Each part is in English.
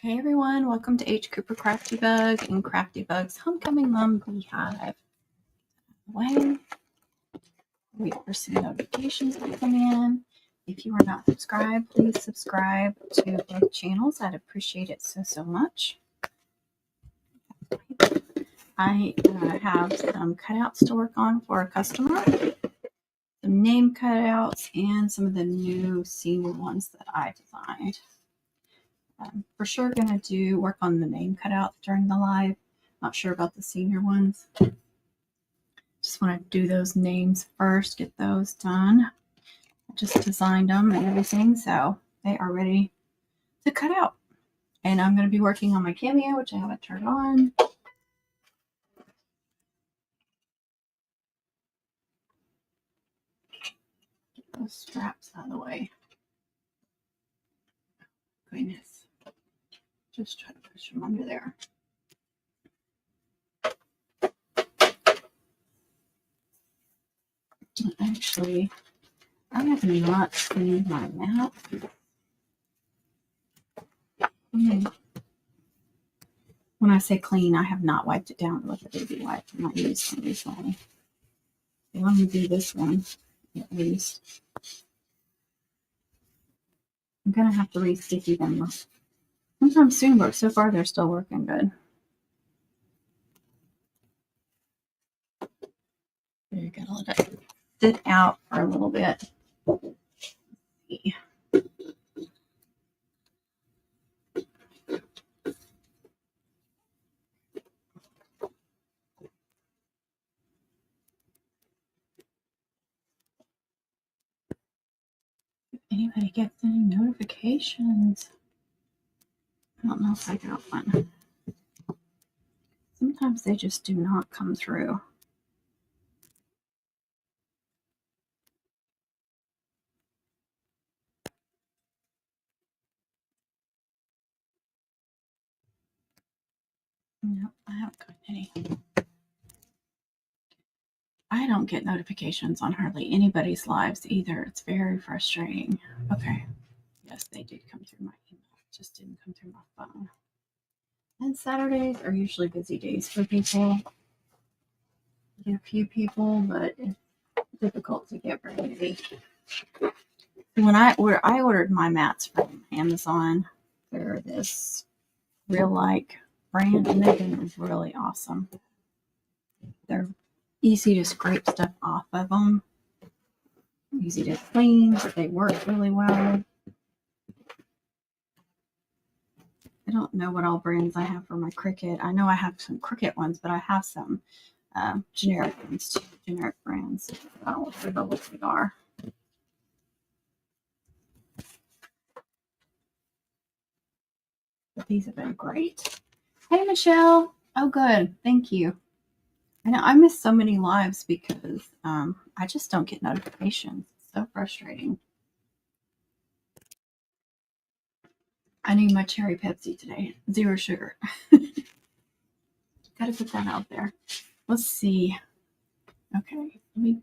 Hey everyone, welcome to H. Cooper Crafty Bug and Crafty Bug's Homecoming Mum Beehive. Wait for some notifications to come in. If you are not subscribed, please subscribe to both channels. I'd appreciate it so much. I have some cutouts to work on for a customer, some name cutouts, and some of the new senior ones that I designed. For sure going to work on the name cutouts during the live. Not sure about the senior ones. Just want to do those names first, get those done. I just designed them and everything, so they are ready to cut out. And I'm going to be working on my cameo, which I haven't turned on. Get those straps out of the way. Goodness. Just try to push them under there. Actually, I have not cleaned my mat. When I say clean, I have not wiped it down with a baby wipe. I'm not used one recently. So let me do this one at least. I'm going to have to re-sticky them sometime soon, but so far they're still working good. You're going to let it sit out for a little bit. See. If anybody gets any notifications. I don't know if I got one. Sometimes they just do not come through. No, I haven't got any. I don't get notifications on hardly anybody's lives either. It's very frustrating. Okay. Yes, they did come through my email. It just didn't come through my phone. And Saturdays are usually busy days for people. Get a few people, but it's difficult to get ready. When I ordered my mats from Amazon, they're this Real Like brand, and they've been really awesome. They're easy to scrape stuff off of them, easy to clean, but they work really well. I don't know what all brands I have for my Cricut. I know I have some Cricut ones, but I have some generic ones too, generic brands. I don't remember what they are. But these have been great. Hey, Michelle. Oh, good. Thank you. I know I miss so many lives because I just don't get notifications. It's so frustrating. I need my cherry Pepsi today. 0 sugar. Gotta put that out there. Let's see. Okay, let me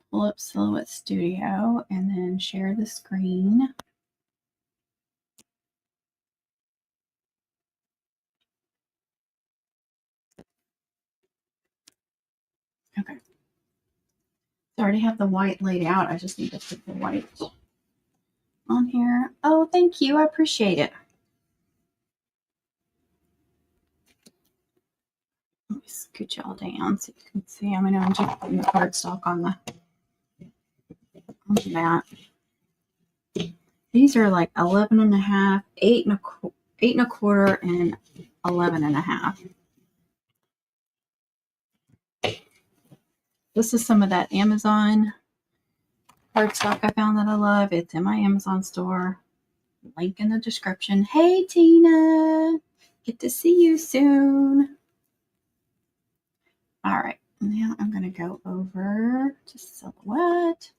pull up Silhouette Studio and then share the screen. Okay. I already have the white laid out. I just need to put the white on here. Oh, thank you. I appreciate it. Let me scoot y'all down so you can see. I'm going to just put the cardstock on the mat. These are like 11 and a half, 8 and a quarter, and 11 and a half. This is some of that Amazon cardstock I found that I love. It's in my Amazon store. Link in the description. Hey, Tina. Get to see you soon. All right. Now I'm going to go over to Silhouette.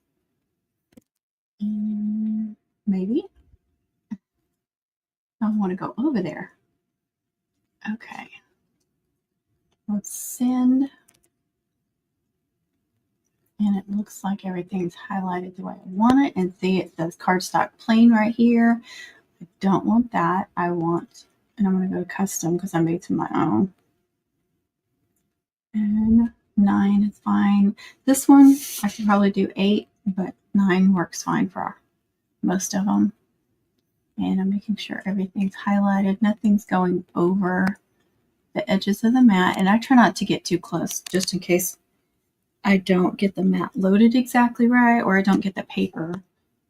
Maybe. I want to go over there. Okay. Let's send. And it looks like everything's highlighted the way I want it. And see, it says cardstock plain right here. I don't want that. I want And I'm going to go custom because I made some of my own. And 9 is fine. This one, I could probably do 8, but 9 works fine for most of them. And I'm making sure everything's highlighted. Nothing's going over the edges of the mat. And I try not to get too close just in case I don't get the mat loaded exactly right or I don't get the paper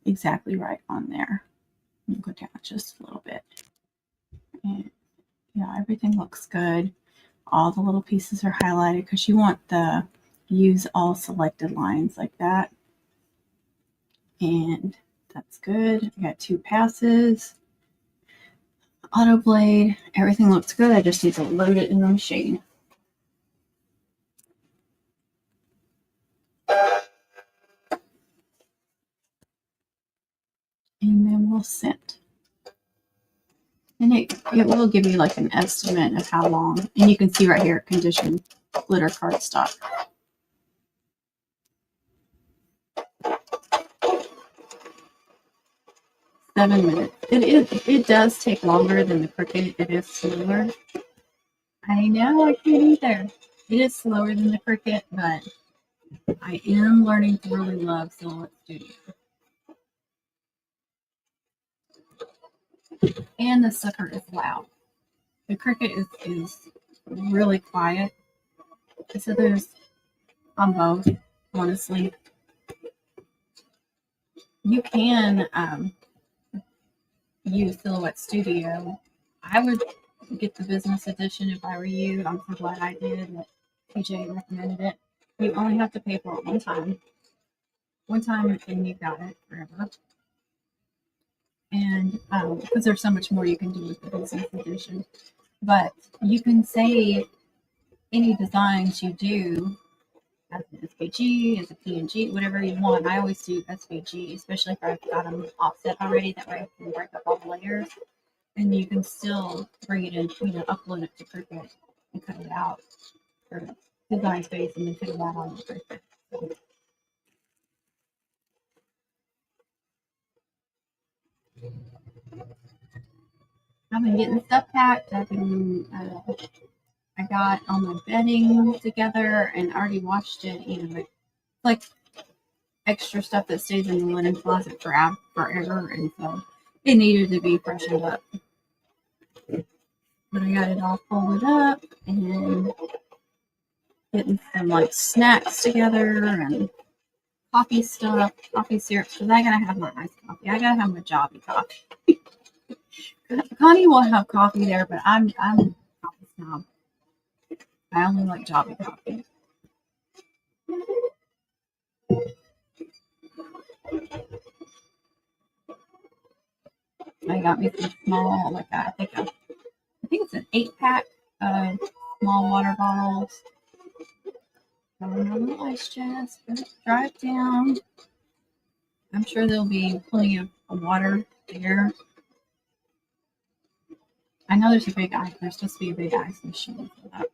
exactly right on there. I'll go down just a little bit. And yeah, everything looks good. All the little pieces are highlighted because you want the use all selected lines like that. And that's good. I got 2 passes. Auto blade. Everything looks good. I just need to load it in the machine. And then we'll send. And it will give you like an estimate of how long. And you can see right here, condition glitter cardstock. Seven minutes. It does take longer than the Cricut. It is slower. I know, I can't either. It is slower than the Cricut, but I am learning to really love Silhouette Studio. And the sucker is loud. The Cricut is really quiet. So there's on both, honestly. You can use Silhouette Studio. I would get the business edition if I were you. I'm so glad I did. That PJ recommended it. You only have to pay for it one time. One time and you got it forever. And because there's so much more you can do with the business edition. But you can save any designs you do as an SVG, as a PNG, whatever you want. I always do SVG, especially if I've got them offset already. That way I can break up all the layers. And you can still bring it in, upload it to Cricut and cut it out for design space and then put it out on the Cricut. So. I've been getting stuff packed. I got all my bedding together and already washed it. It's like extra stuff that stays in the linen closet forever, and so it needed to be freshened up. But I got it all folded up and getting some like snacks together and coffee stuff, coffee syrup, because I gotta have my iced coffee. I gotta have my Jobby coffee. Connie will have coffee there, but I'm a coffee snob. I only like Jobby coffee. I got me some small, like I think it's an 8-pack of small water bottles. Another ice chest. Drive down. I'm sure there'll be plenty of water there. I know there's supposed to be a big ice machine for that.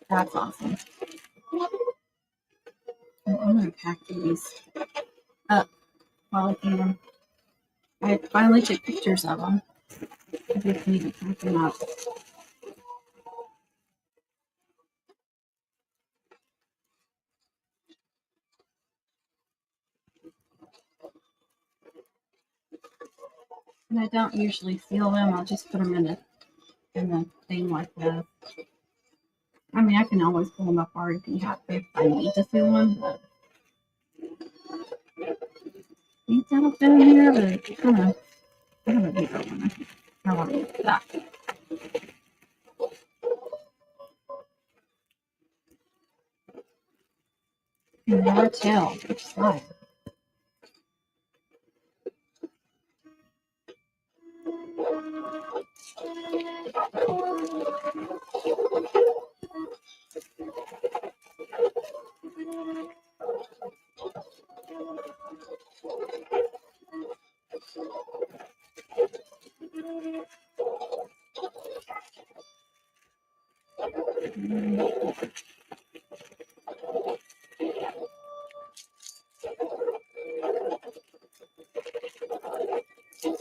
That's awesome. I'm gonna pack these up while I can. I finally took pictures of them. I just need to pack them up. And I don't usually seal them. I'll just put them in the thing like this. I mean, I can always pull them apart if I need to seal them, but ain't that up in here? But it's kind I have a bigger one. I want to use that. You can never tell which side.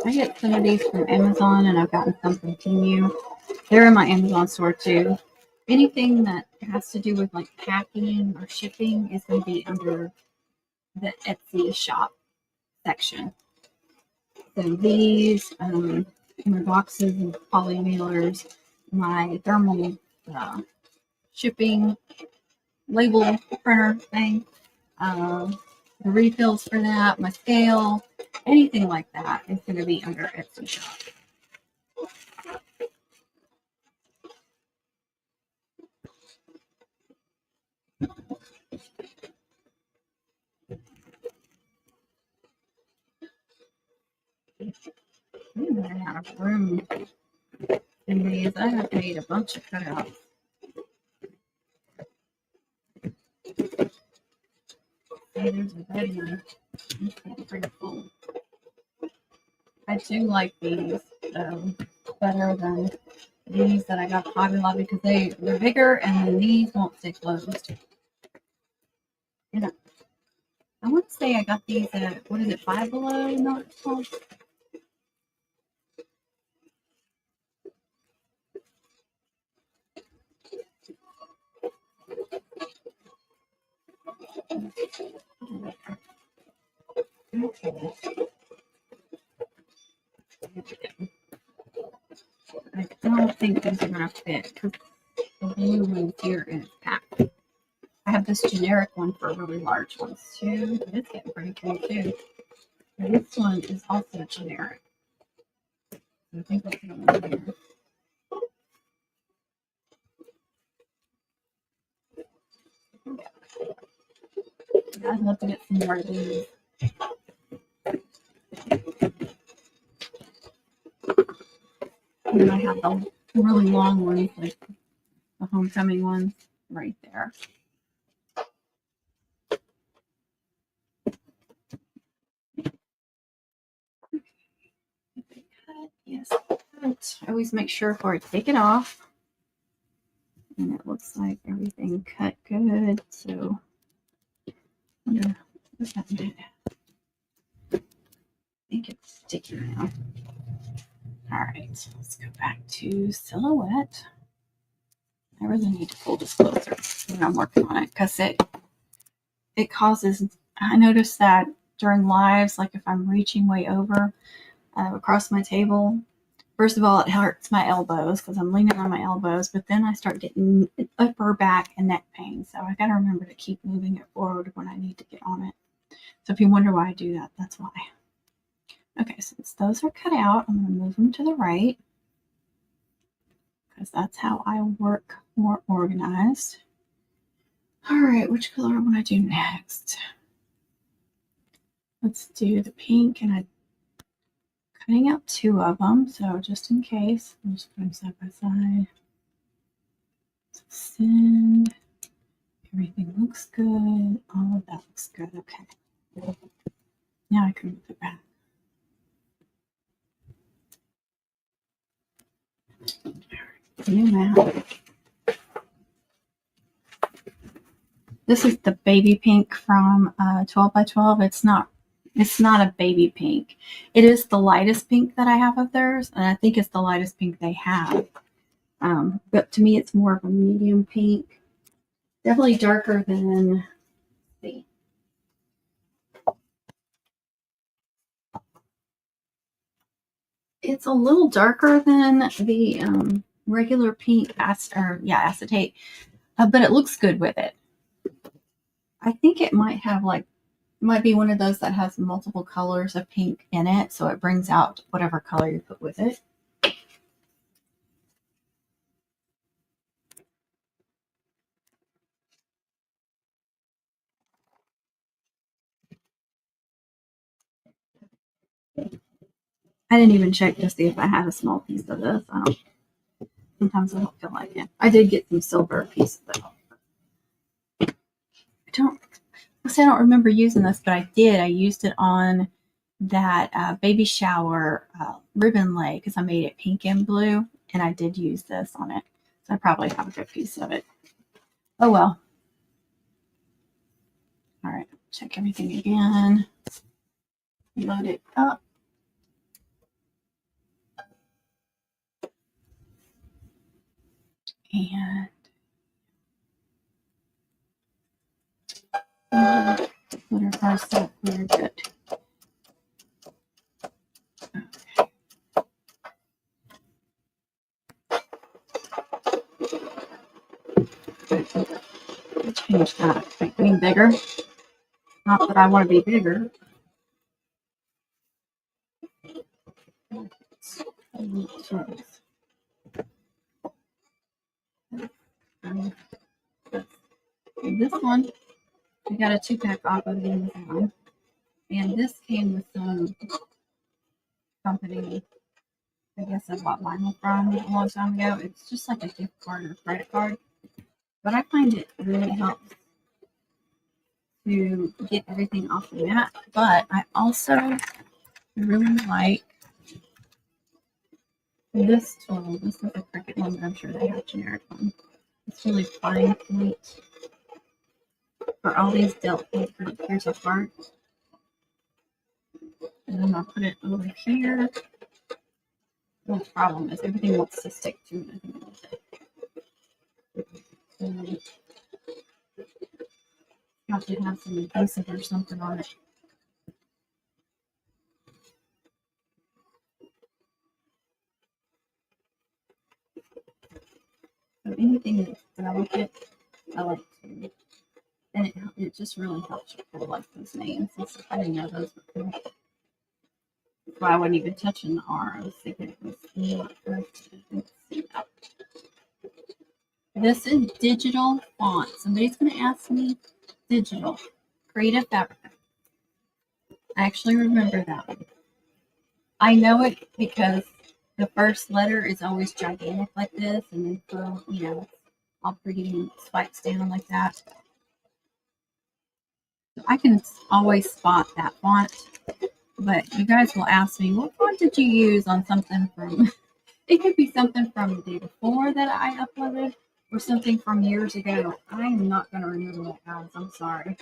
I get some of these from Amazon, and I've gotten some from Temu. They're in my Amazon store too. Anything that has to do with like packing or shipping is going to be under the Etsy shop section. So these, my boxes and poly mailers, my thermal shipping label printer thing, the refills for that, my scale, anything like that is going to be under Etsy shop. I'm running out of room in these. I have made a bunch of cutouts. There's a red one. It's pretty full. I do like these better than these that I got at Hobby Lobby because they're bigger and then these won't stay closed. And I want to say I got these at, what is it, Five Below? You know what it's called? I don't think these are going to fit because the blue one's here and it's packed. I have this generic one for really large ones too. It's getting pretty cool too. And this one is also generic. I think that's the one here. I'd love to get some more of these. And I have the really long ones, like the homecoming ones, right there. Yes, I always make sure before I take it off. And it looks like everything cut good. So, I wonder what's that did. I think it's sticky now. All right, let's go back to silhouette. I really need to pull this closer when I'm working on it because it causes. I noticed that during lives, like if I'm reaching way over across my table. First of all, it hurts my elbows because I'm leaning on my elbows, but then I start getting upper back and neck pain. So I got to remember to keep moving it forward when I need to get on it. So if you wonder why I do that, that's why. Okay, since those are cut out, I'm going to move them to the right because that's how I work more organized. All right, which color I want to do next? Let's do the pink, and I'm cutting out two of them, so just in case, I'll just put them side by side. Send. Everything looks good. All of that looks good. Okay. Now I can move it back. New map. This is the baby pink from 12 by 12. It's not a baby pink. It is the lightest pink that I have of theirs, and I think it's the lightest pink they have. But to me, it's more of a medium pink. Definitely darker than the. It's a little darker than the regular pink acetate, but it looks good with it. I think it might be one of those that has multiple colors of pink in it, so it brings out whatever color you put with it. I didn't even check to see if I had a small piece of this. Sometimes I don't feel like it. I did get some silver pieces though. I don't remember using this, but I did. I used it on that baby shower ribbon lay because I made it pink and blue, and I did use this on it. So I probably have a good piece of it. Oh well. All right, check everything again. Load it up. And put her first up very good. Okay. Change that. Make me bigger. Not that I want to be bigger. This one, we got a 2-pack off of Amazon. And this came with some company, I guess I bought vinyl from a long time ago. It's just like a gift card or credit card. But I find it really helps to get everything off the mat. But I also really like this tool. This is a Cricut one, but I'm sure they have generic one. It's really fine point for all these delt papers. Here's a heart. And then I'll put it over here. The problem is everything wants to stick to it. And you have to have some adhesive or something on it. So anything that's delicate, I like to. And it just really helps you pull like those names. I didn't know those were cool. That's why I wasn't even touching the R. I was thinking it was not that. This is digital font. Somebody's going to ask me digital. Creative FABRICA. I actually remember that one. I know it because the first letter is always gigantic like this, and then for, all pretty and spikes down like that. I can always spot that font, but you guys will ask me, what font did you use on something from, it could be something from the day before that I uploaded, or something from years ago. I am not going to remember that, guys. I'm sorry.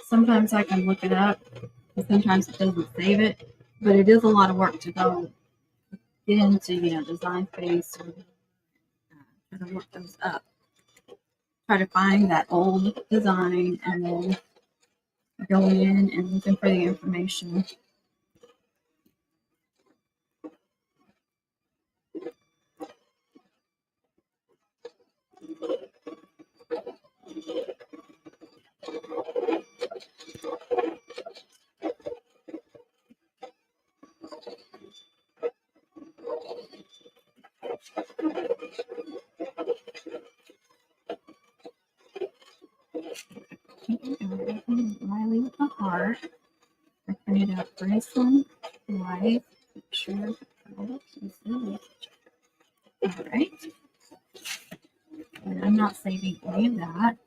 Sometimes I can look it up, and sometimes it doesn't save it, but it is a lot of work to go get into, Design Space, or try to work those up. Try to find that old design and then go in and looking for the information. Riley with the heart. I printed out Graceland, Life, picture, all right. And I'm not saving any of that.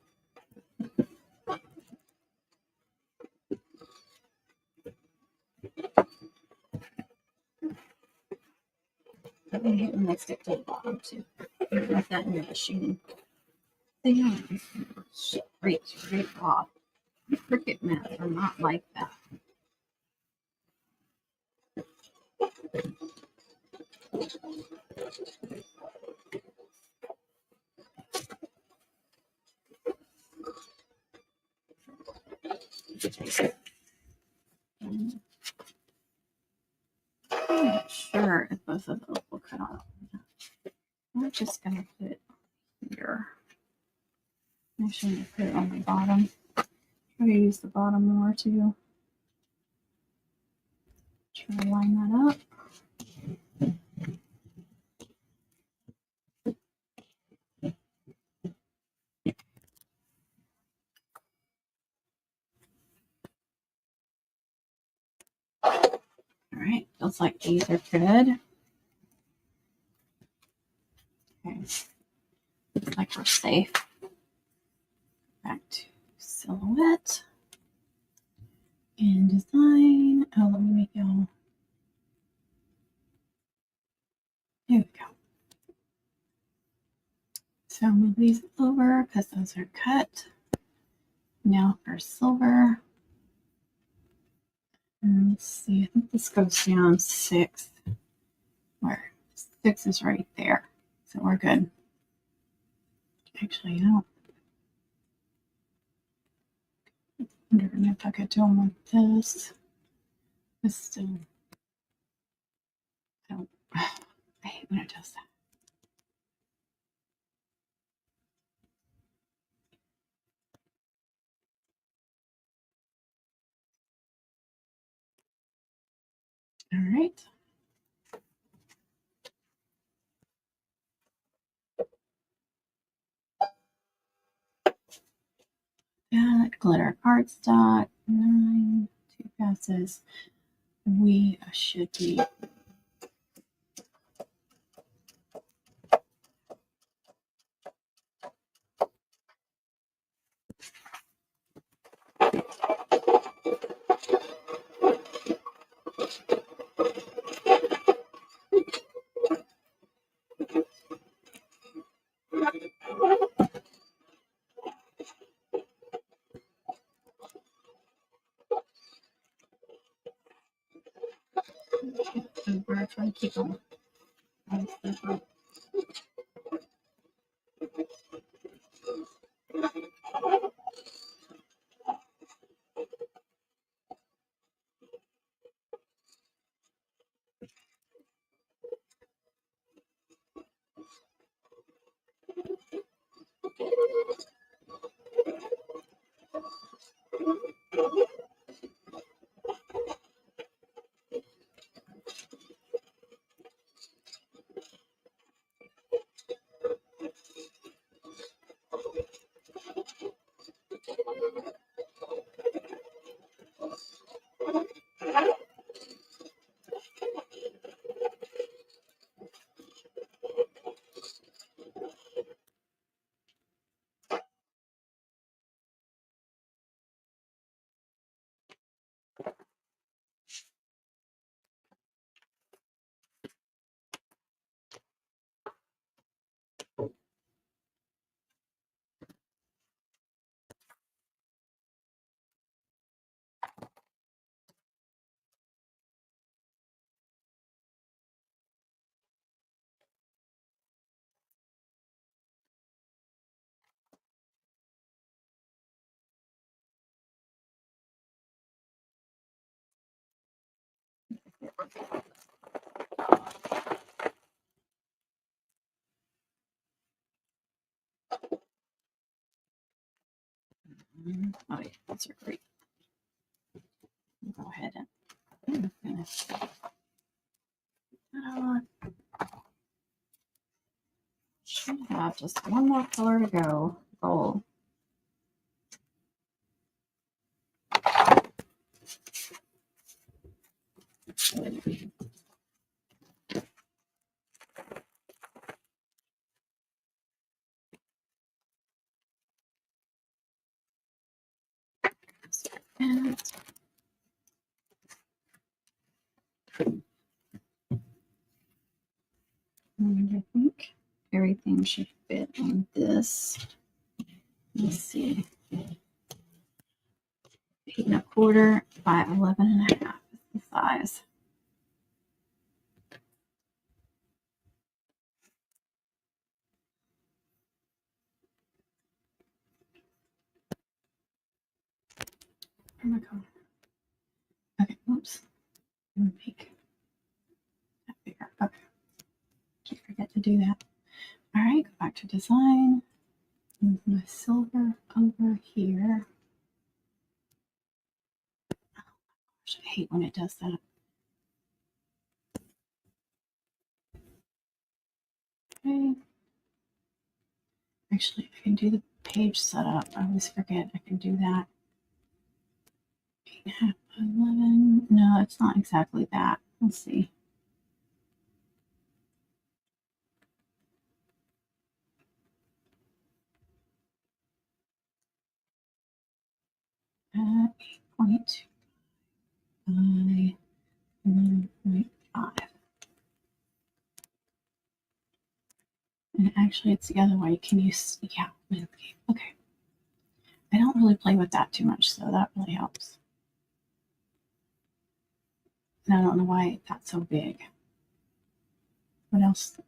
I'm going to hit and stick to the bottom too. Like that in your machine. They are straight off. Cricut mats are not like that. I'm not sure if both of those will cut off. I'm just going to put it here. Actually, I'm going to put it on the bottom. Try to use the bottom more too. Try to line that up. All right, feels like these are good. Okay, looks like we're safe. Back to silhouette and design. Oh, let me make y'all. There we go. So move these over because those are cut. Now for silver. And let's see, I think this goes down 6. where 6 is right there. So we're good. Actually, I don't wonder if I could do them with this. This I don't. I hate when it does that. All right. That glitter cardstock, 9, 2 passes. We should be over. Try to keep them. Oh, yeah, those are great. Go ahead and finish that on. Should have just one more color to go. Gold. And I think everything should fit on this. Let's see. 8 1/4 by 11 1/2 is the size. Oh my god. Okay, oops. Make that bigger. Okay. Can't forget to do that. All right, go back to design. Move my silver over here. Oh, gosh, I hate when it does that. Okay. Actually, I can do the page setup. I always forget I can do that. 8 1/2 by 11. No, it's not exactly that. Let's see. At 8.2 by 1.5. And actually, it's the other way. Can you? Yeah. Okay. I don't really play with that too much, so that really helps. And I don't know why that's so big. What else?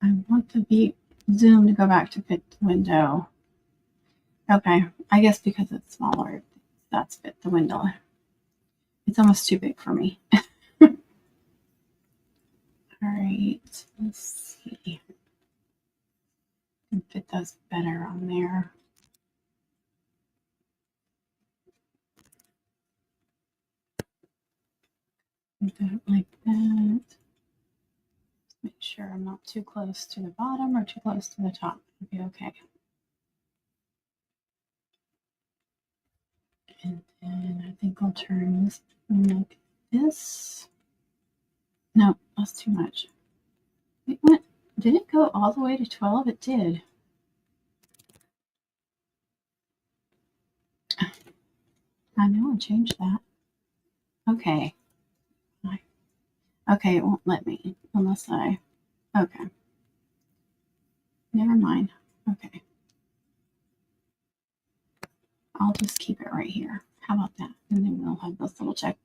I want to be zoomed to go back to fit the window. Okay, I guess because it's smaller, that's fit the window. It's almost too big for me. All right, let's see. I can fit those better on there. Like that. Make sure I'm not too close to the bottom or too close to the top. It'll be okay. And then I think I'll turn this like this. No, that's too much. Wait, what? Did it go all the way to 12? It did. I know I changed that. Okay. Okay, it won't let me unless I. Okay. Never mind. Okay. I'll just keep it right here. How about that? And then we'll have this little check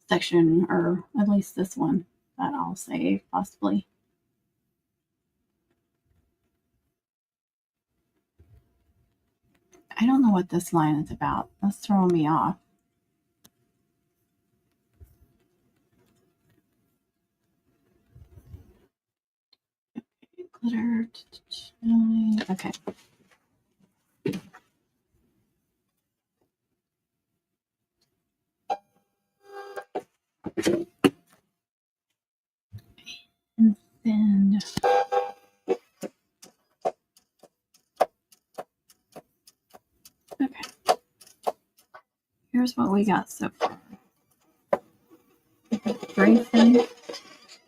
section, or at least this one that I'll save possibly. I don't know what this line is about. That's throwing me off. Glitter. Okay. And then okay. Here's what we got so far. Gray thing.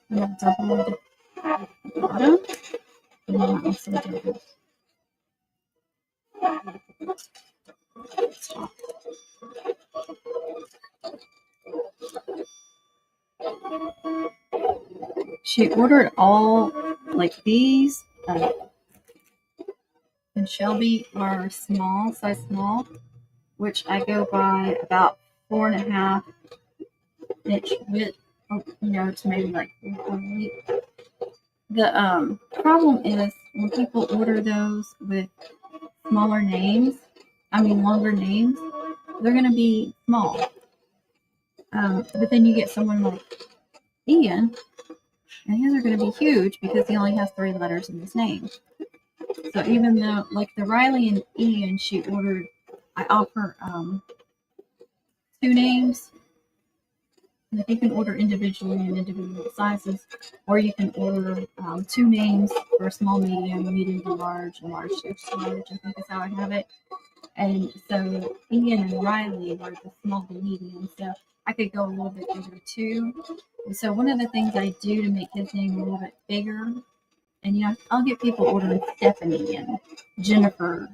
And then double the bottom. And then also double. She ordered all like these, and Shelby are small, size small, which I go by about 4.5 inch width, to maybe like 4.8. The problem is when people order those with smaller names, longer names, they're going to be small. But then you get someone like Ian, and his are going to be huge because he only has 3 letters in his name. So even though, like the Riley and Ian, she ordered, I offer 2 names. And if you can order individually in individual sizes, or you can order 2 names for small, medium to large, and large to extra large, I think is how I have it. And so Ian and Riley were the small to medium, so I could go a little bit bigger too. And so one of the things I do to make his name a little bit bigger, and I'll get people ordering Stephanie and Jennifer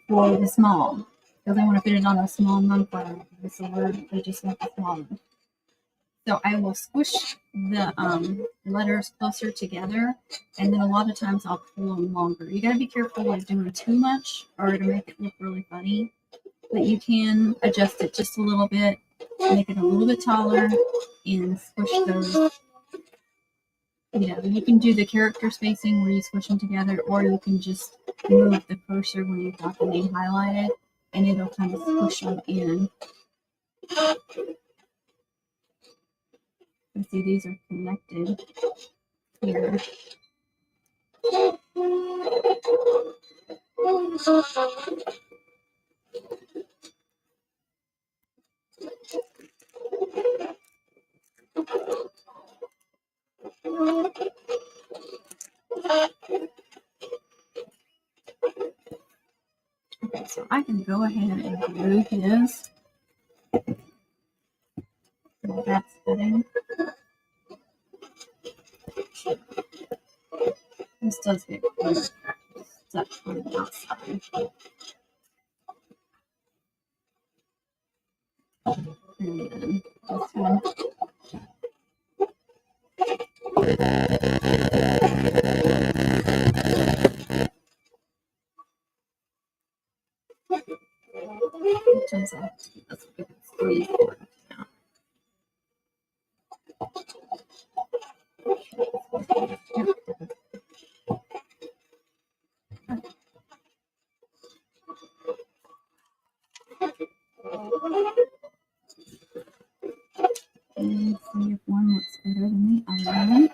for the small, because they want to fit it on a small number. So they just want the small one. So I will squish the letters closer together, and then a lot of times I'll pull them longer. You got to be careful of doing too much or to make it look really funny, but you can adjust it just a little bit, make it a little bit taller, and squish those. You can do the character spacing where you squish them together, or you can just move the cursor when you've got the name highlighted, and it'll kind of squish them in. You see, these are connected here. Okay, so I can go ahead and glue his. So that's fitting. This does get stuck on the outside. And then this one. It turns out to be this big And see if one looks better than the other one.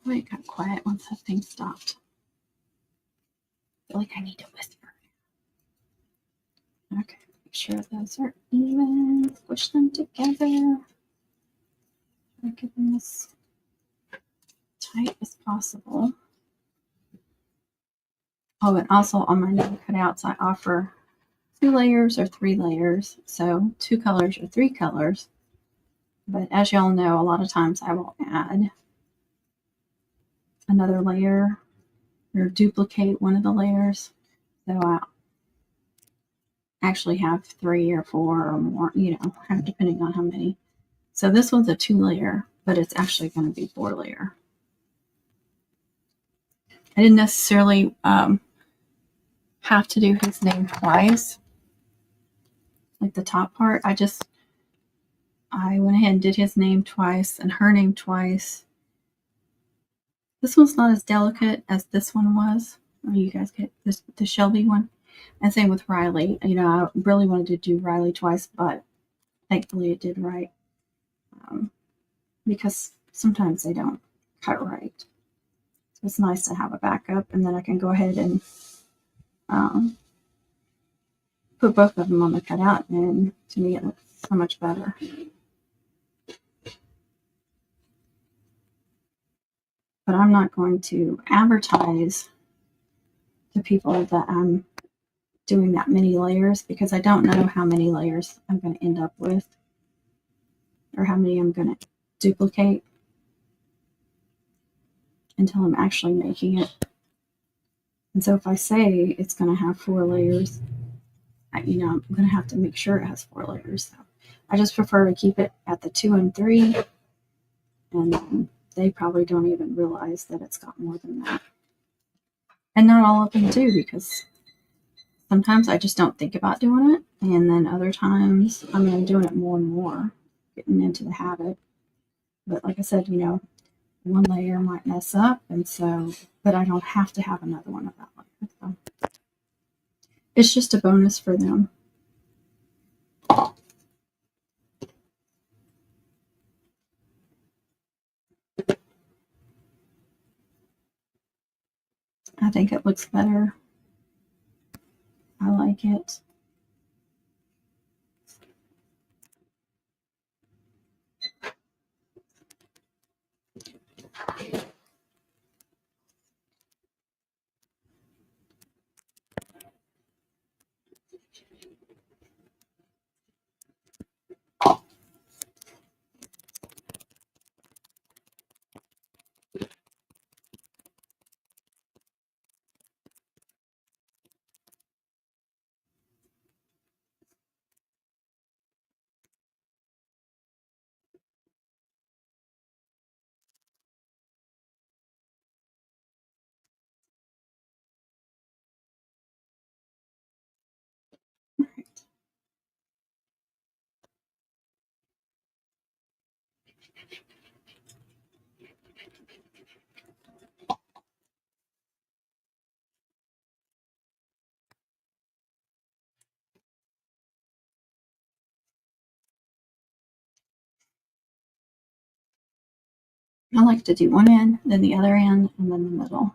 Oh, it got quiet once that thing stopped. I feel like I need to whisper. Okay, make sure those are even. Squish them together. Get them as tight as possible. Oh, and also on my nail cutouts, I offer 2 layers or 3 layers. So 2 colors or 3 colors. But as y'all know, a lot of times I will add another layer or duplicate one of the layers. So I actually have 3 or 4 or more, depending on how many. So this one's a 2 layer, but it's actually going to be 4 layer. I didn't necessarily have to do his name twice, like the top part. I went ahead and did his name twice and her name twice. This one's not as delicate as this one was. Oh, you guys get this, the Shelby one. And same with Riley. I really wanted to do Riley twice, but thankfully it did right. Because sometimes they don't cut right. So it's nice to have a backup, and then I can go ahead and put both of them on the cutout, and to me it looks so much better. But I'm not going to advertise to people that I'm doing that many layers, because I don't know how many layers I'm going to end up with or how many I'm going to duplicate until I'm actually making it. And so if I say it's going to have 4 layers, I'm going to have to make sure it has 4 layers. So I just prefer to keep it at the 2 and 3, and they probably don't even realize that it's got more than that. And not all of them do, because sometimes I just don't think about doing it, and then other times I'm doing it more and more, getting into the habit. But like I said, one layer might mess up, and so, but I don't have to have another one of that layer. So it's just a bonus for them. I think it looks better. I like it. I like to do one end, then the other end, and then the middle.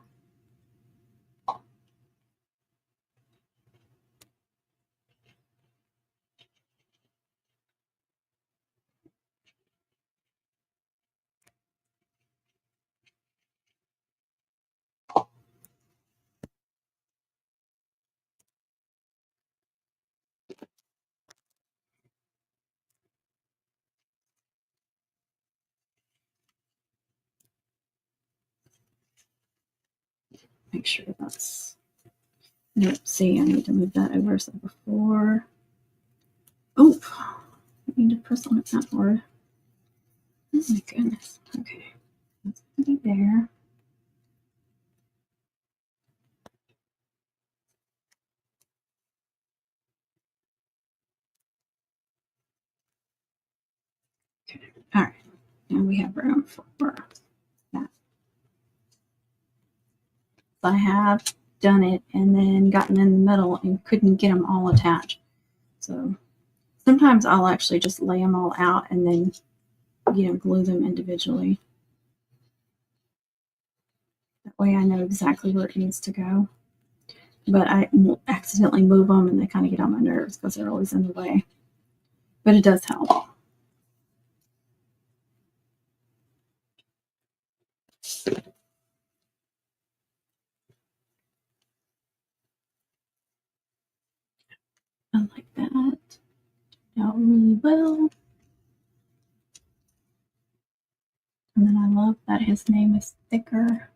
Make sure that's, nope, see, I need to move that over. So before Oh, I need to press on it that hard. Oh my goodness. Okay. That's gonna be there. Okay. All right. Now we have room for that. So I have done it and then gotten in the middle and couldn't get them all attached. So sometimes I'll actually just lay them all out and then, glue them individually. That way I know exactly where it needs to go. But I accidentally move them and they kind of get on my nerves because they're always in the way. But it does help. I like that. Out really well. And then I love that his name is thicker.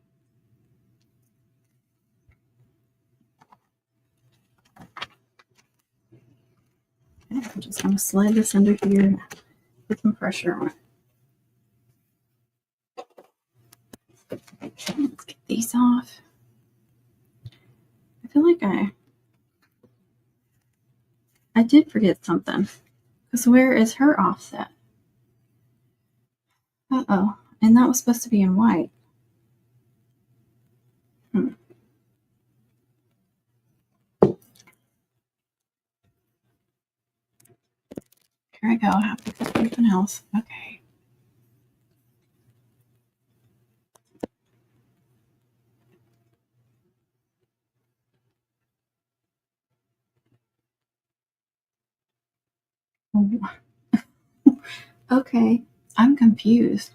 Okay, I'm just going to slide this under here, put some pressure on it. Let's get these off. I feel like I did forget something. Because where is her offset? Uh-oh. And that was supposed to be in white. Here I go. I have to put something else. Okay. Okay. I'm confused.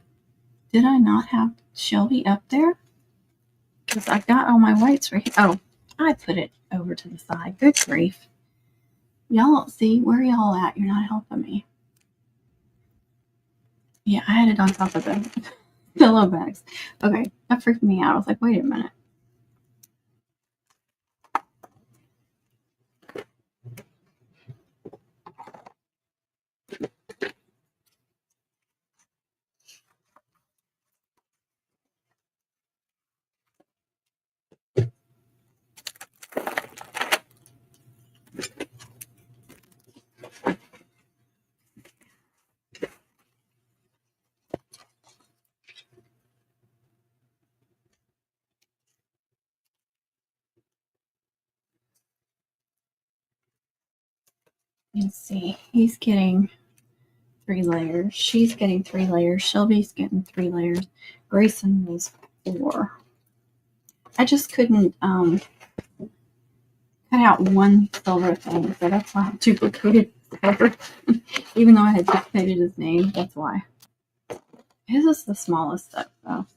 Did I not have Shelby up there? Because I got all my whites right here. Oh, I put it over to the side. Good grief. Y'all, see, where y'all at? You're not helping me. Yeah, I had it on top of the pillow bags. Okay, that freaked me out. I was like, wait a minute. Let's see. He's getting 3 layers. She's getting 3 layers. Shelby's getting 3 layers. Grayson was 4. I just couldn't cut out one silver thing, so that's why I duplicated silver. Even though I had duplicated his name, that's why. His is the smallest stuff, though.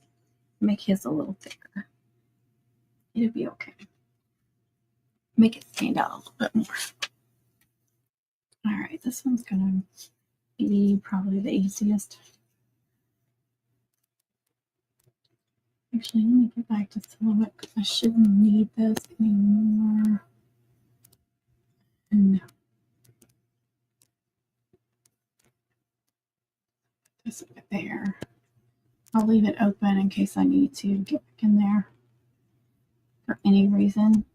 Make his a little thicker. It'll be okay. Make it stand out a little bit more. All right, this one's gonna be probably the easiest. Actually, let me get back to silhouette because I shouldn't need this anymore. No. This there. I'll leave it open in case I need to get back in there for any reason.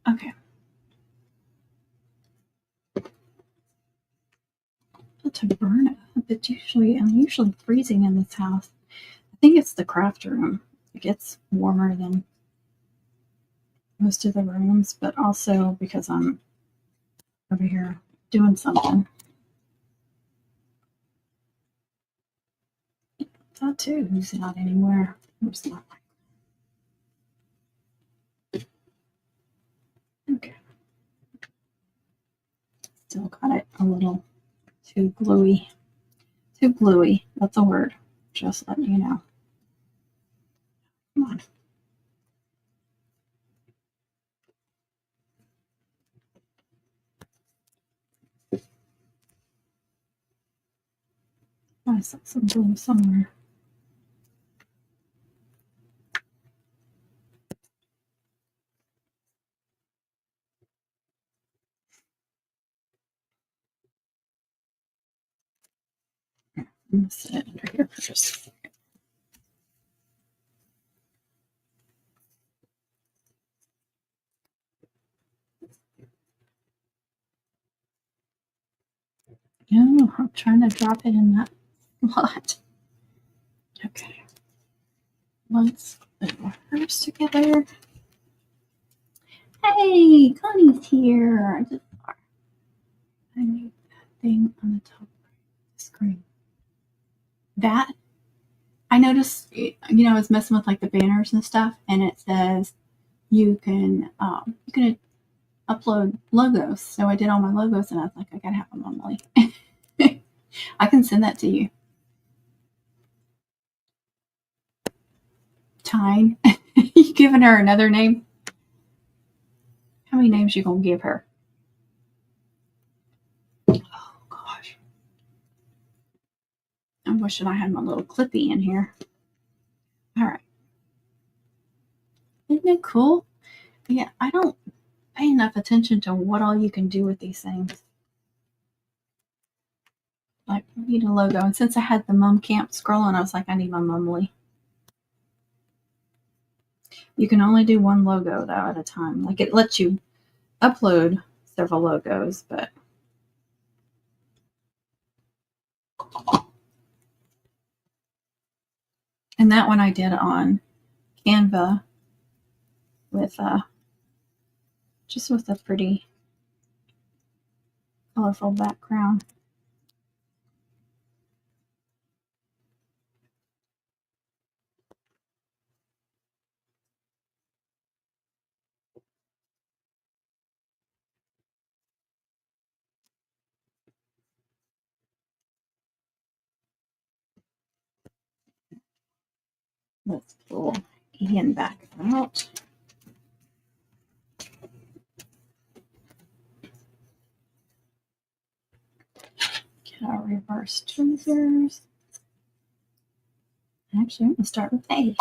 Okay. To burn it, but I'm usually freezing in this house. I think it's the craft room. It gets warmer than most of the rooms, but also because I'm over here doing something. Tattoo's not anywhere. Oops, not. Okay. Still got it a little too gluey. Too gluey. That's a word. Just letting you know. Come on. I saw some glue somewhere. I'm gonna set it under here for just a second. No, I'm trying to drop it in that slot. Okay. Let's put our hers together. Hey, Connie's here. I need that thing on the top of the screen. That I noticed, I was messing with like the banners and stuff, and it says you can upload logos. So I did all my logos, and I was like, I gotta have them on Molly. I can send that to you. Tyne, you giving her another name? How many names you gonna give her? Oh gosh, I'm wishing I had my little clippy in here. All right, isn't it cool? Yeah, I don't pay enough attention to what all you can do with these things. Like, I need a logo, and since I had the mum camp scrolling, I was like, I need my mumly. You can only do one logo though at a time. Like, it lets you upload several logos, but and that one I did on Canva with just with a pretty colorful background. Let's pull Ian back out. Get our reverse tweezers. Actually, I'm going to start with A.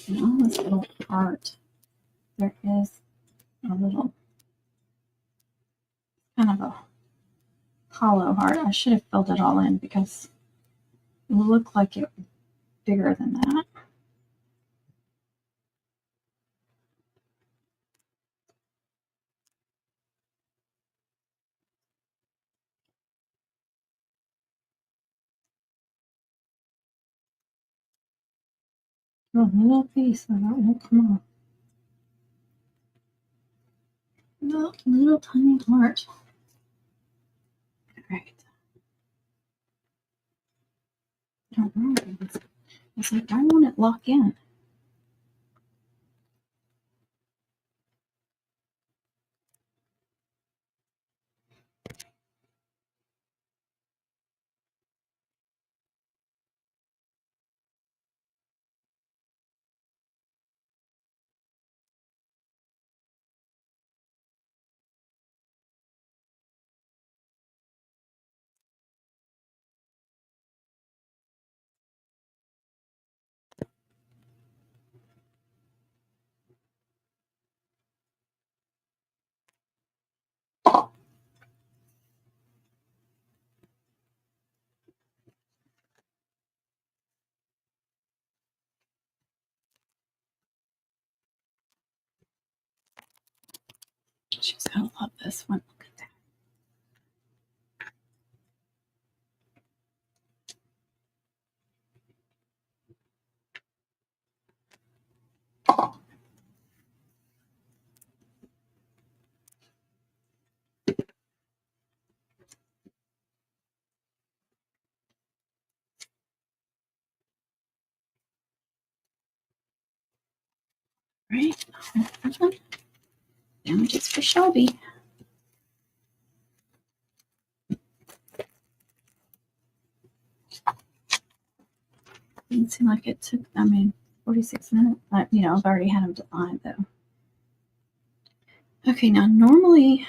And on this little heart, there is a little kind of a hollow heart. I should have filled it all in because it will look like it bigger than that. A little piece of that will come off. Little tiny heart. All right. I don't know. It's like I want it locked in. She's gonna love this one. Look at that. Right. Damages for Shelby. Didn't seem like it took, 46 minutes. I've already had them designed though. Okay, now normally,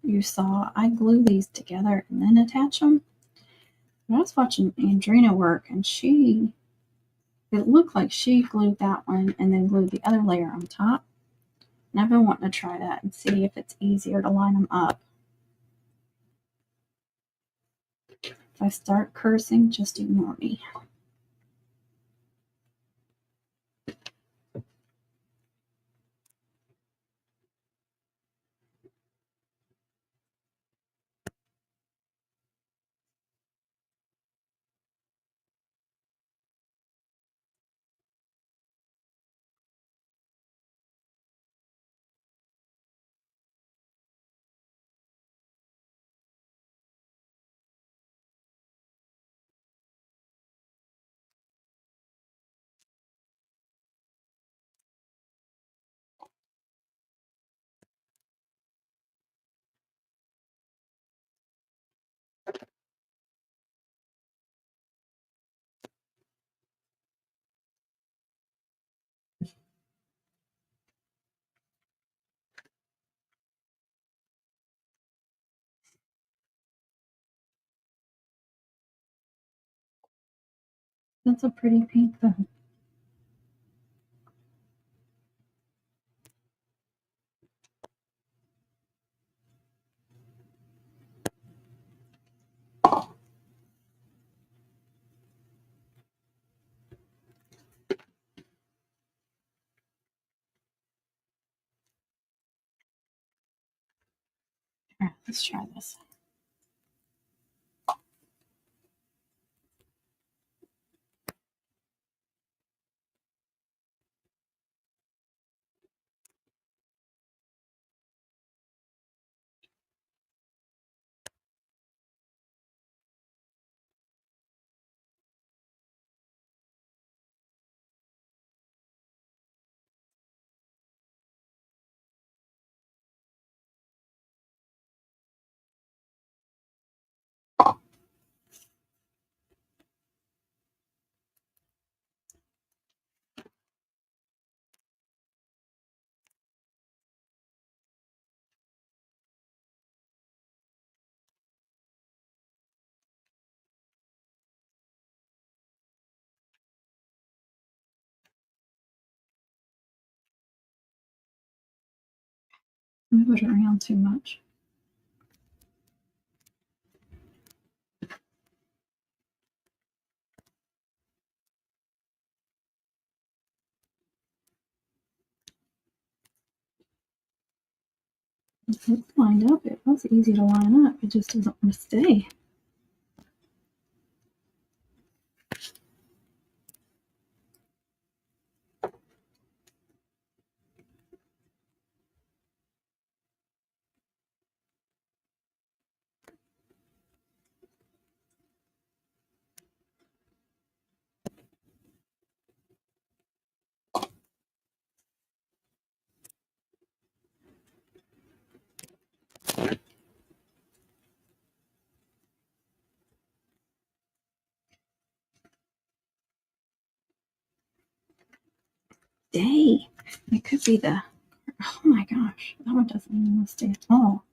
you saw I glue these together and then attach them. But I was watching Andrina work and it looked like she glued that one and then glued the other layer on top. And I've been wanting to try that and see if it's easier to line them up. If I start cursing, just ignore me. That's a pretty pink though. Here, let's try this. Move it around too much. It's lined up. It was easy to line up. It just doesn't want to stay. Day. It could be the, oh my gosh, that one doesn't even want to stay at all.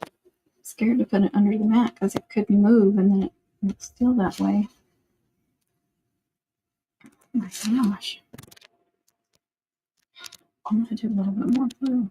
I'm scared to put it under the mat because it could move and then it's still that way. Oh my gosh. I'm going to do a little bit more glue.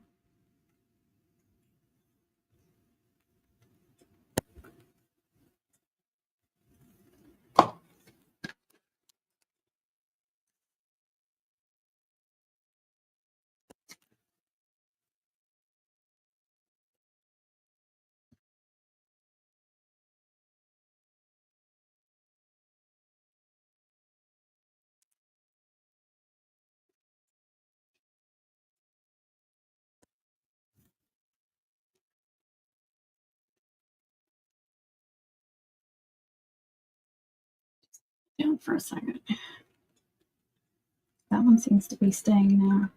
down for a second. That one seems to be staying now.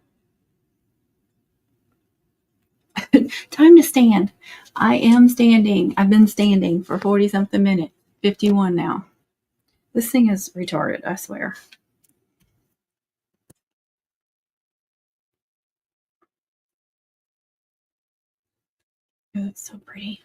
Time to stand. I am standing. I've been standing for 40 something minutes. 51 now. This thing is retarded, I swear. Oh, it's so pretty.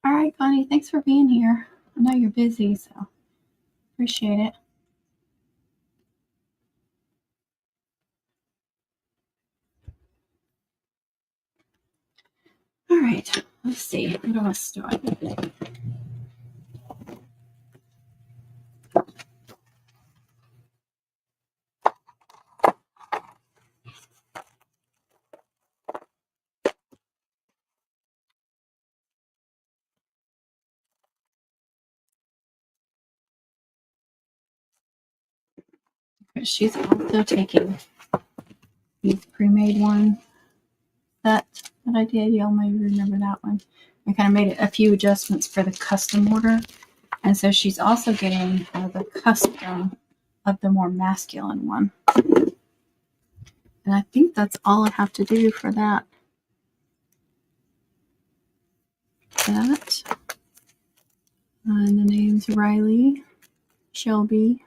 All right, Connie, thanks for being here. I know you're busy, so appreciate it. All right, let's see. What else do I do? She's also taking these pre-made one that I did. Y'all may remember that one. I kind of made a few adjustments for the custom order. And so she's also getting the custom of the more masculine one. And I think that's all I have to do for that. And the name's Riley, Shelby,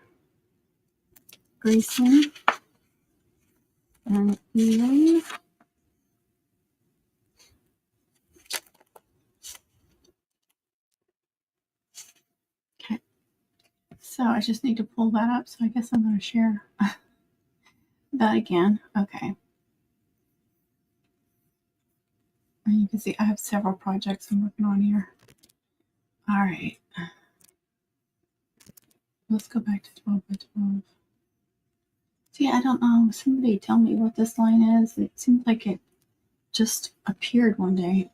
Grayson, and Elaine. Okay. So I just need to pull that up. So I guess I'm going to share that again. Okay. And you can see I have several projects I'm working on here. All right. Let's go back to 12 by 12. See, I don't know. Somebody tell me what this line is. It seems like it just appeared one day.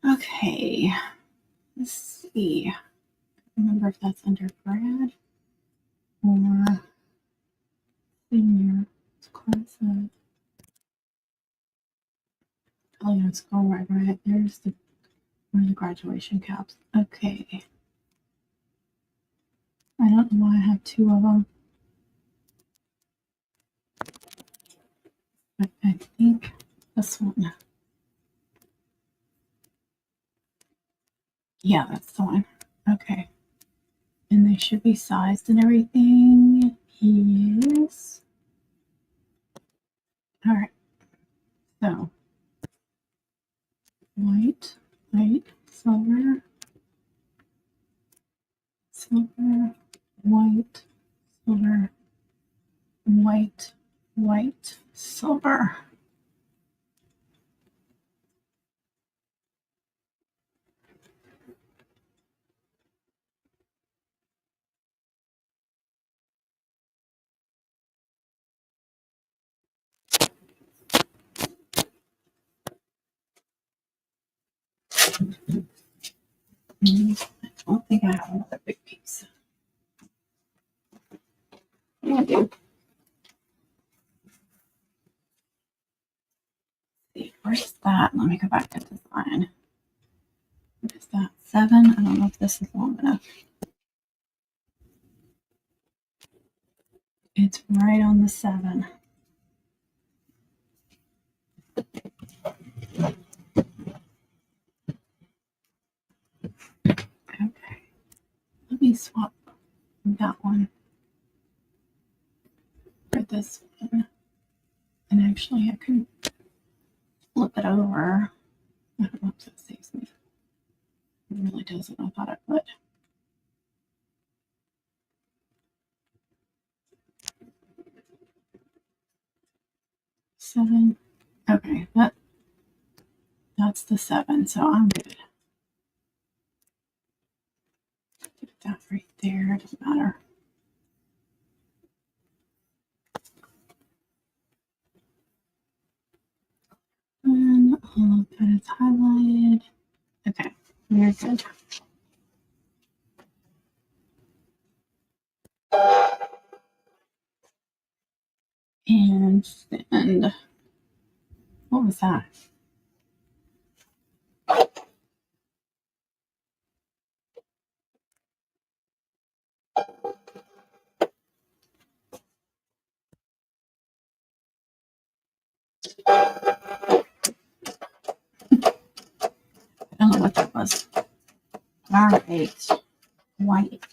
Okay. Let's see. I don't remember if that's undergrad or senior. It's class of. Oh, yeah, it's going right. There's the where the graduation caps. Okay. I don't know why I have two of them. But I think this one. Yeah, that's the one. Okay. And they should be sized and everything. Yes. All right. So, white, silver, silver, white, silver, white, silver. I don't think I have another big piece. Yeah, I do. See, where's that? Let me go back to design. What is that? 7? I don't know if this is long enough. It's right on the 7. Okay. Let me swap that one for this one. And actually, I can flip it over. I don't know if that saves me. It really doesn't. I thought it would. Seven. Okay, that's the 7, so I'm good. Put that right there. It doesn't matter. And all of that is highlighted. Okay, we're good. And then, what was that? I don't know what that was. R8. White.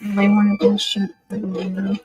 They wanted to shoot the video.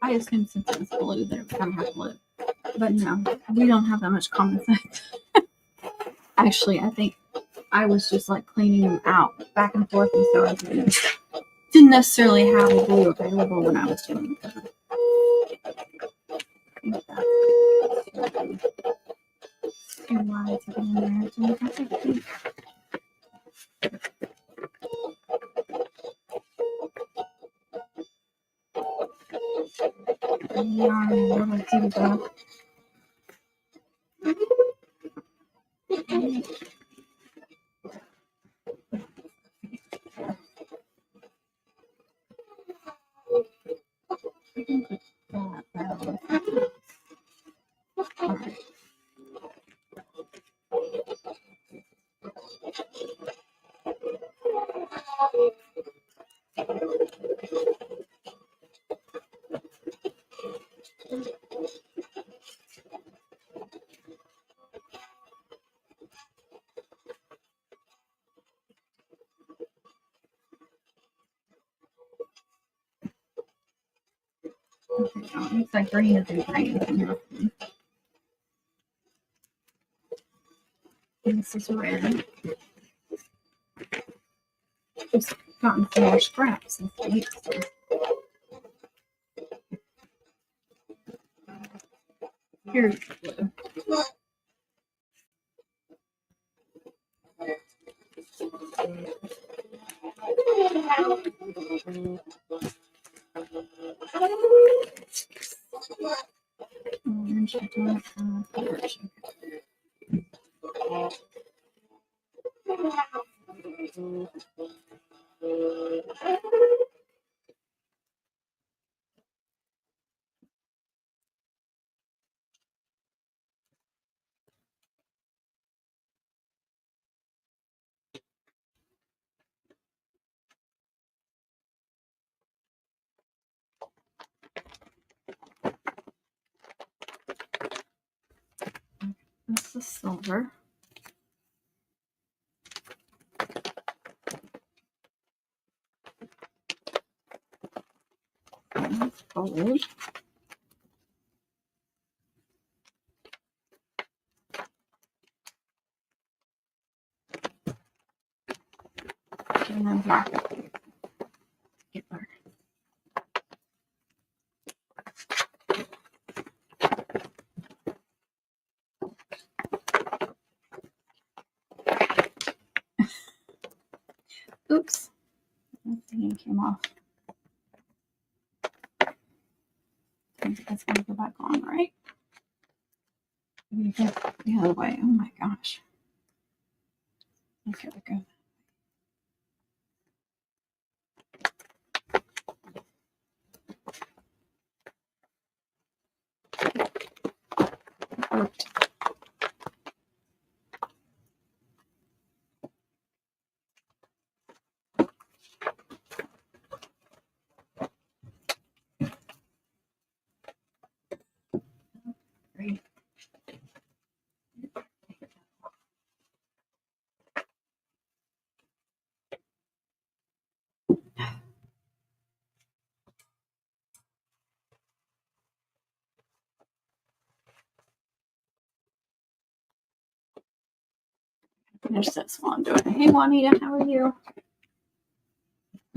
I assumed since it was blue that it was going to have blue. But no, we don't have that much common sense. Actually, I think I was just like cleaning them out back and forth, and so I didn't necessarily have a blue available when I was doing it. Two lines in there. So that's okay. We are a little too dark. It's like green is in green. And this is red. Just gotten some more scraps this week. So. Here's blue. Orange, I don't have orange. silver. And gold. And then black. Get there. Oops. That thing came off. I think that's going to go back on, right? The other way. Oh my gosh. Okay, we go. Worked. Great. Finish this while I'm doing it. Hey, Juanita, how are you?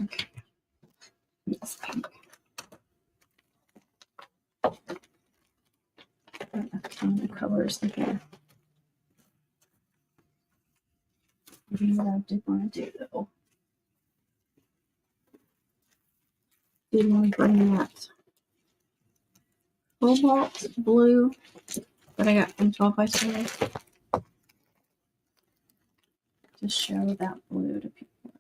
Okay. This pink. A ton of colors in here. What I did want to do though. Did want to bring that cobalt blue that I got from 12 by 12 to show that blue to people.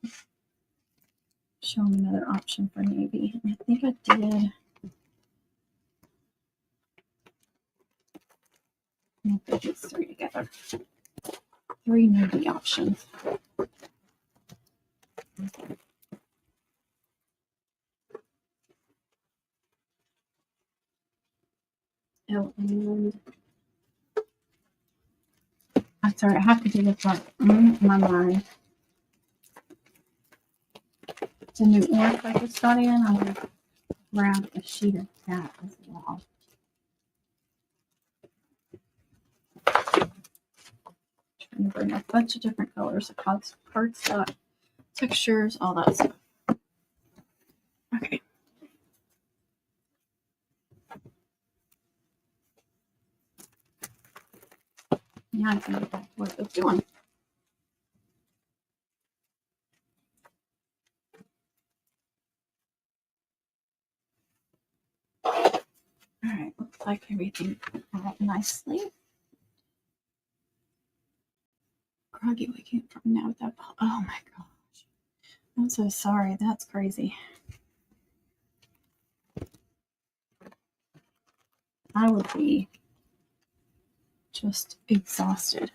Show them another option for navy. And I think I did. I think it's 3 together. 3 navy options. Oh, and I'm sorry, I have to do this one. My mind. It's a new orc I just got in. I'm going to grab a sheet of that as well. Trying to bring a bunch of different colors, cardstock, textures, all that stuff. Okay. Now I can get back to what I was doing. Alright, looks like everything went out nicely. Groggy waking up from now with that. Oh my gosh. I'm so sorry. That's crazy. I would be just exhausted.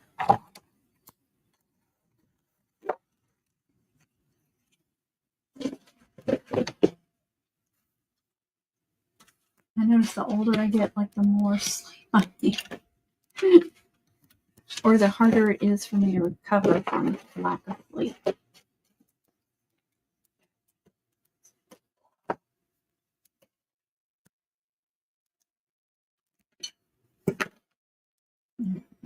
I notice the older I get, like the more sleep I need. Or the harder it is for me to recover from lack of sleep.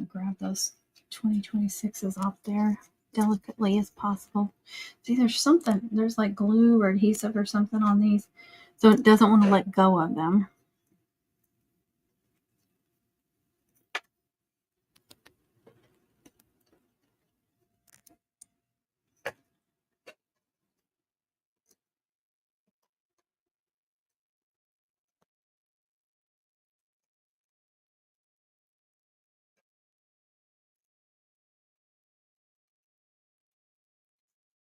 Grab those 2026s off there delicately as possible. See, there's like glue or adhesive or something on these, so it doesn't want to let go of them.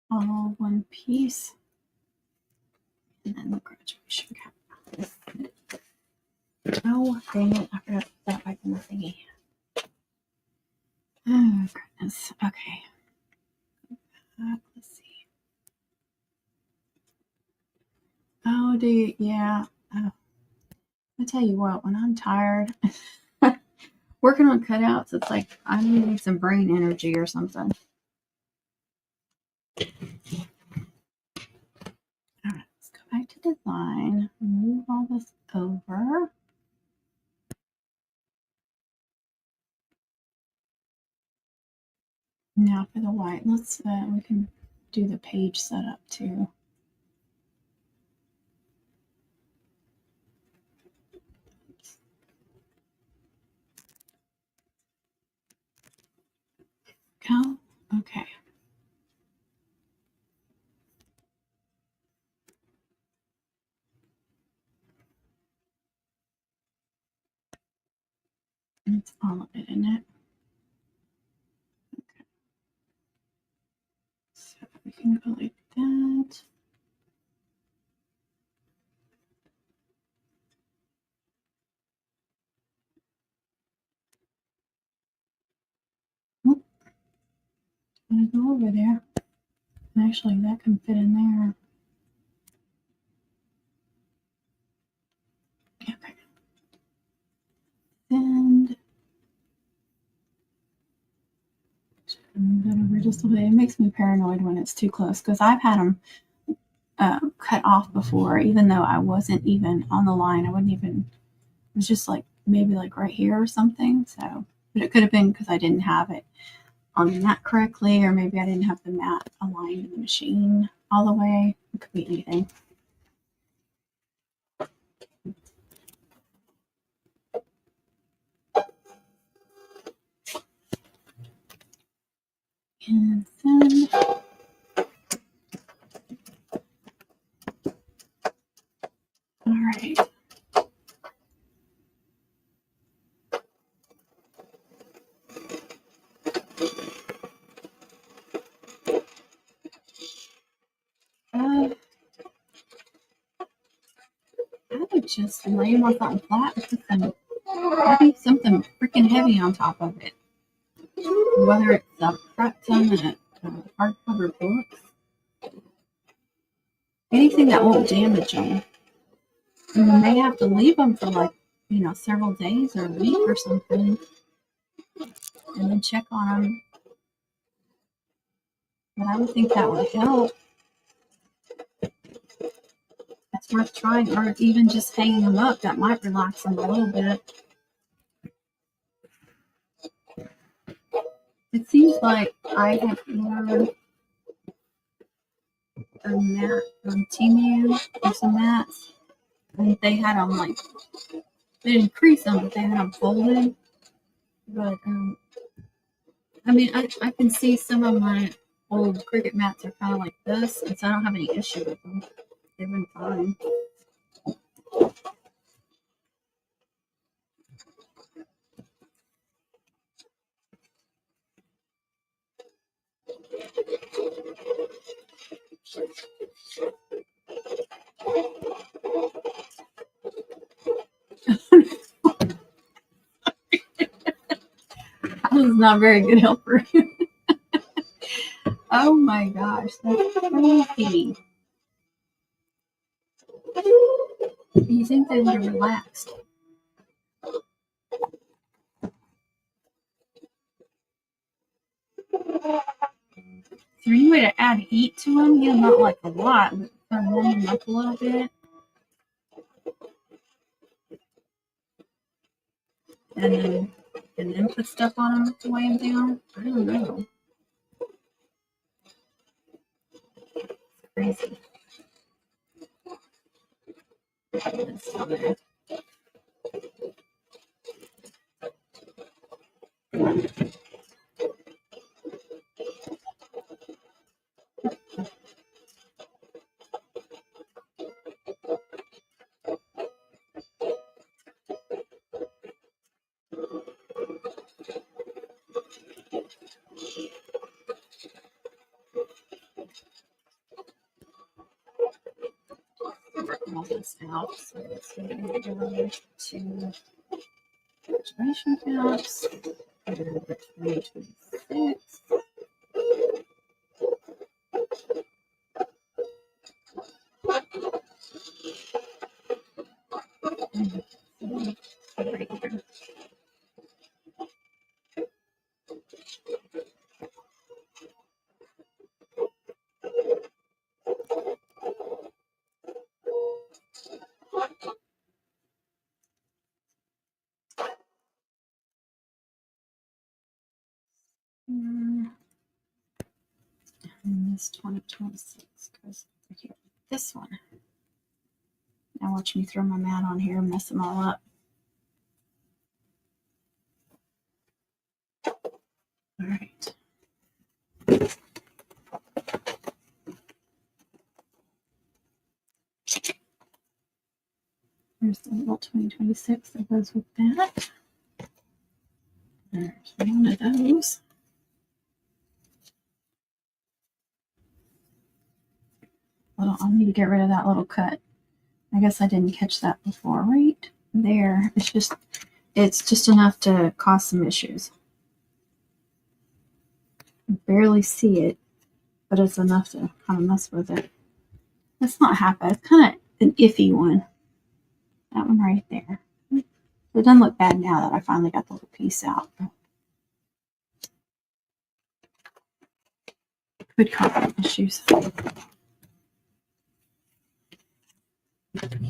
All one piece. And then the graduation cap. Oh, dang it. I forgot to put that back in the thingy. Oh, goodness. Okay. Let's see. Oh, yeah. Oh. I tell you what, when I'm tired, working on cutouts, it's like I need some brain energy or something. All right, let's go back to design, move all this over. Now for the white, let's we can do the page setup too. Go. Okay. It's all of it, isn't it? Okay. So we can go like that. Oop. I'm gonna go over there. Actually, that can fit in there. Okay. And move that over just a bit. It makes me paranoid when it's too close because I've had them cut off before, even though I wasn't even on the line. I wouldn't even, it was just like maybe like right here or something. So, but it could have been because I didn't have it on the mat correctly, or maybe I didn't have the mat aligned in the machine all the way. It could be anything. And then all right. I would just lay them on something flat and put some, maybe something freaking heavy on top of it. Whether it's a some hardcover books, anything that won't damage them. And you may have to leave them for like, several days or a week or something, and then check on them. But I would think that would help. It's worth trying, or even just hanging them up. That might relax them a little bit. It seems like I have ordered a mat on Temu or some mats, and they had them like, they didn't crease them, but they had them folded. But I mean, I can see some of my old Cricut mats are kind of like this, and so I don't have any issue with them. They've been fine. I was not very good helper. Oh my gosh, that's crazy. You think they would have relaxed? So you way to add heat to them, not like a lot, but kind of warm them up a little bit. And then put stuff on them to weigh them down. I don't know. Crazy. All this out. So let's go to graduation caps. 2026. Right here. And this 2026 goes over here. This one. Now watch me throw my mat on here and mess them all up. All right. There's the little 2026 that goes with that. There's one of those. I'll need to get rid of that little cut. I guess I didn't catch that before. Right there. It's just enough to cause some issues. I barely see it, but it's enough to kind of mess with it. That's not half bad. It's kind of an iffy one. That one right there. It doesn't look bad now that I finally got the little piece out. Could cause issues.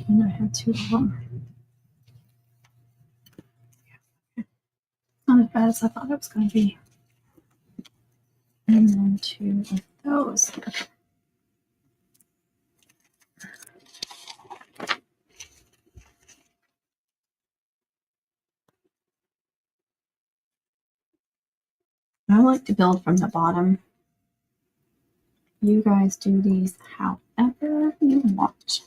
And I had two of them. Not as bad as I thought it was going to be. And then two of those. I like to build from the bottom. You guys do these however you want.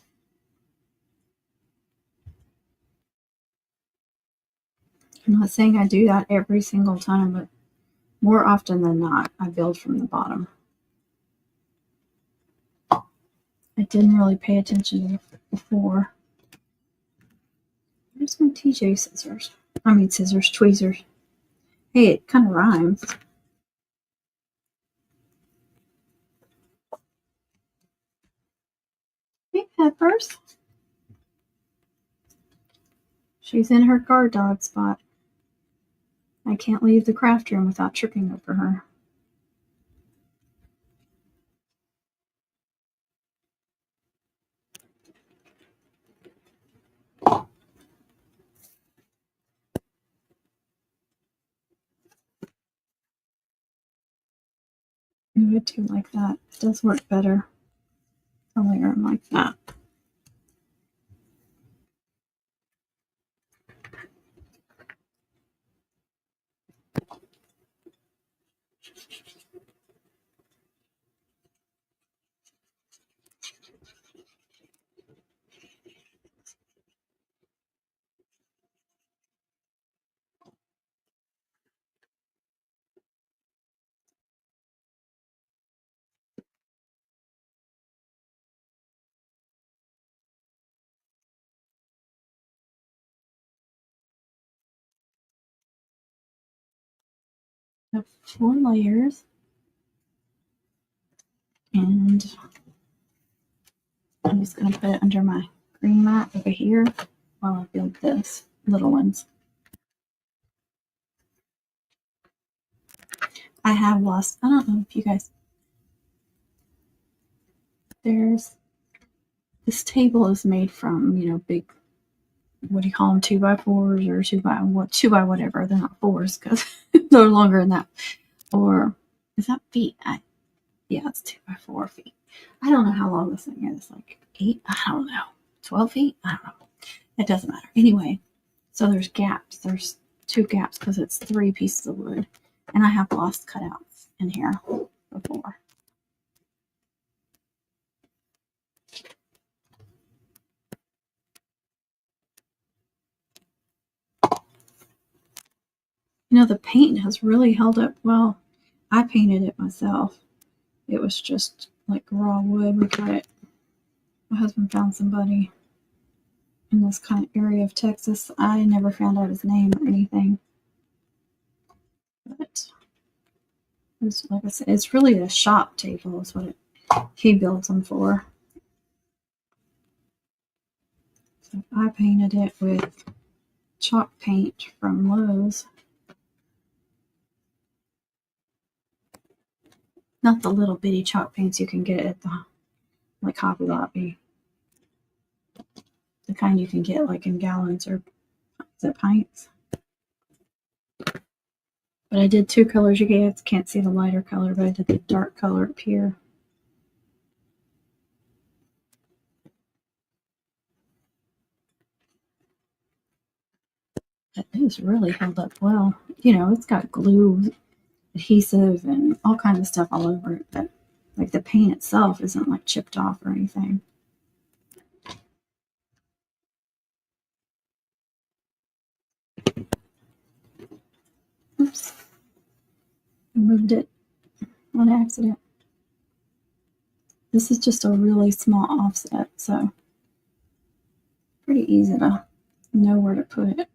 I'm not saying I do that every single time, but more often than not, I build from the bottom. I didn't really pay attention to it before. Where's my TJ scissors? I mean scissors, tweezers. Hey, it kind of rhymes. Hey, Peppers. She's in her guard dog spot. I can't leave the craft room without tripping over her. I would do like that. It does work better to layer them like that. I have 4 layers. And I'm just going to put it under my green mat over here while I build this little ones. I have lost, I don't know if you guys, this table is made from, big, what do you call them, 2x4s or 2 by whatever. They're not 4s because they're no longer in that. Or is that feet? Yeah, it's 2x4 feet. I don't know how long this thing is, like 8, I don't know, 12 feet, I don't know. It doesn't matter. Anyway, so there's gaps. There's 2 gaps because it's 3 pieces of wood. And I have lost cutouts in here before. The paint has really held up well. I painted it myself. It was just like raw wood. We got it. My husband found somebody in this kind of area of Texas. I never found out his name or anything. But it's, like I said, it's really a shop table is what he builds them for. So I painted it with chalk paint from Lowe's. Not the little bitty chalk paints you can get at the Hobby Lobby. The kind you can get like in gallons or is it pints? But I did 2 colors. You guys can't see the lighter color, but I did the dark color up here. It is really held up well. You know, it's got glue, adhesive, and all kinds of stuff all over it, but like the paint itself isn't like chipped off or anything. Oops. I moved it on accident. This is just a really small offset, so pretty easy to know where to put it.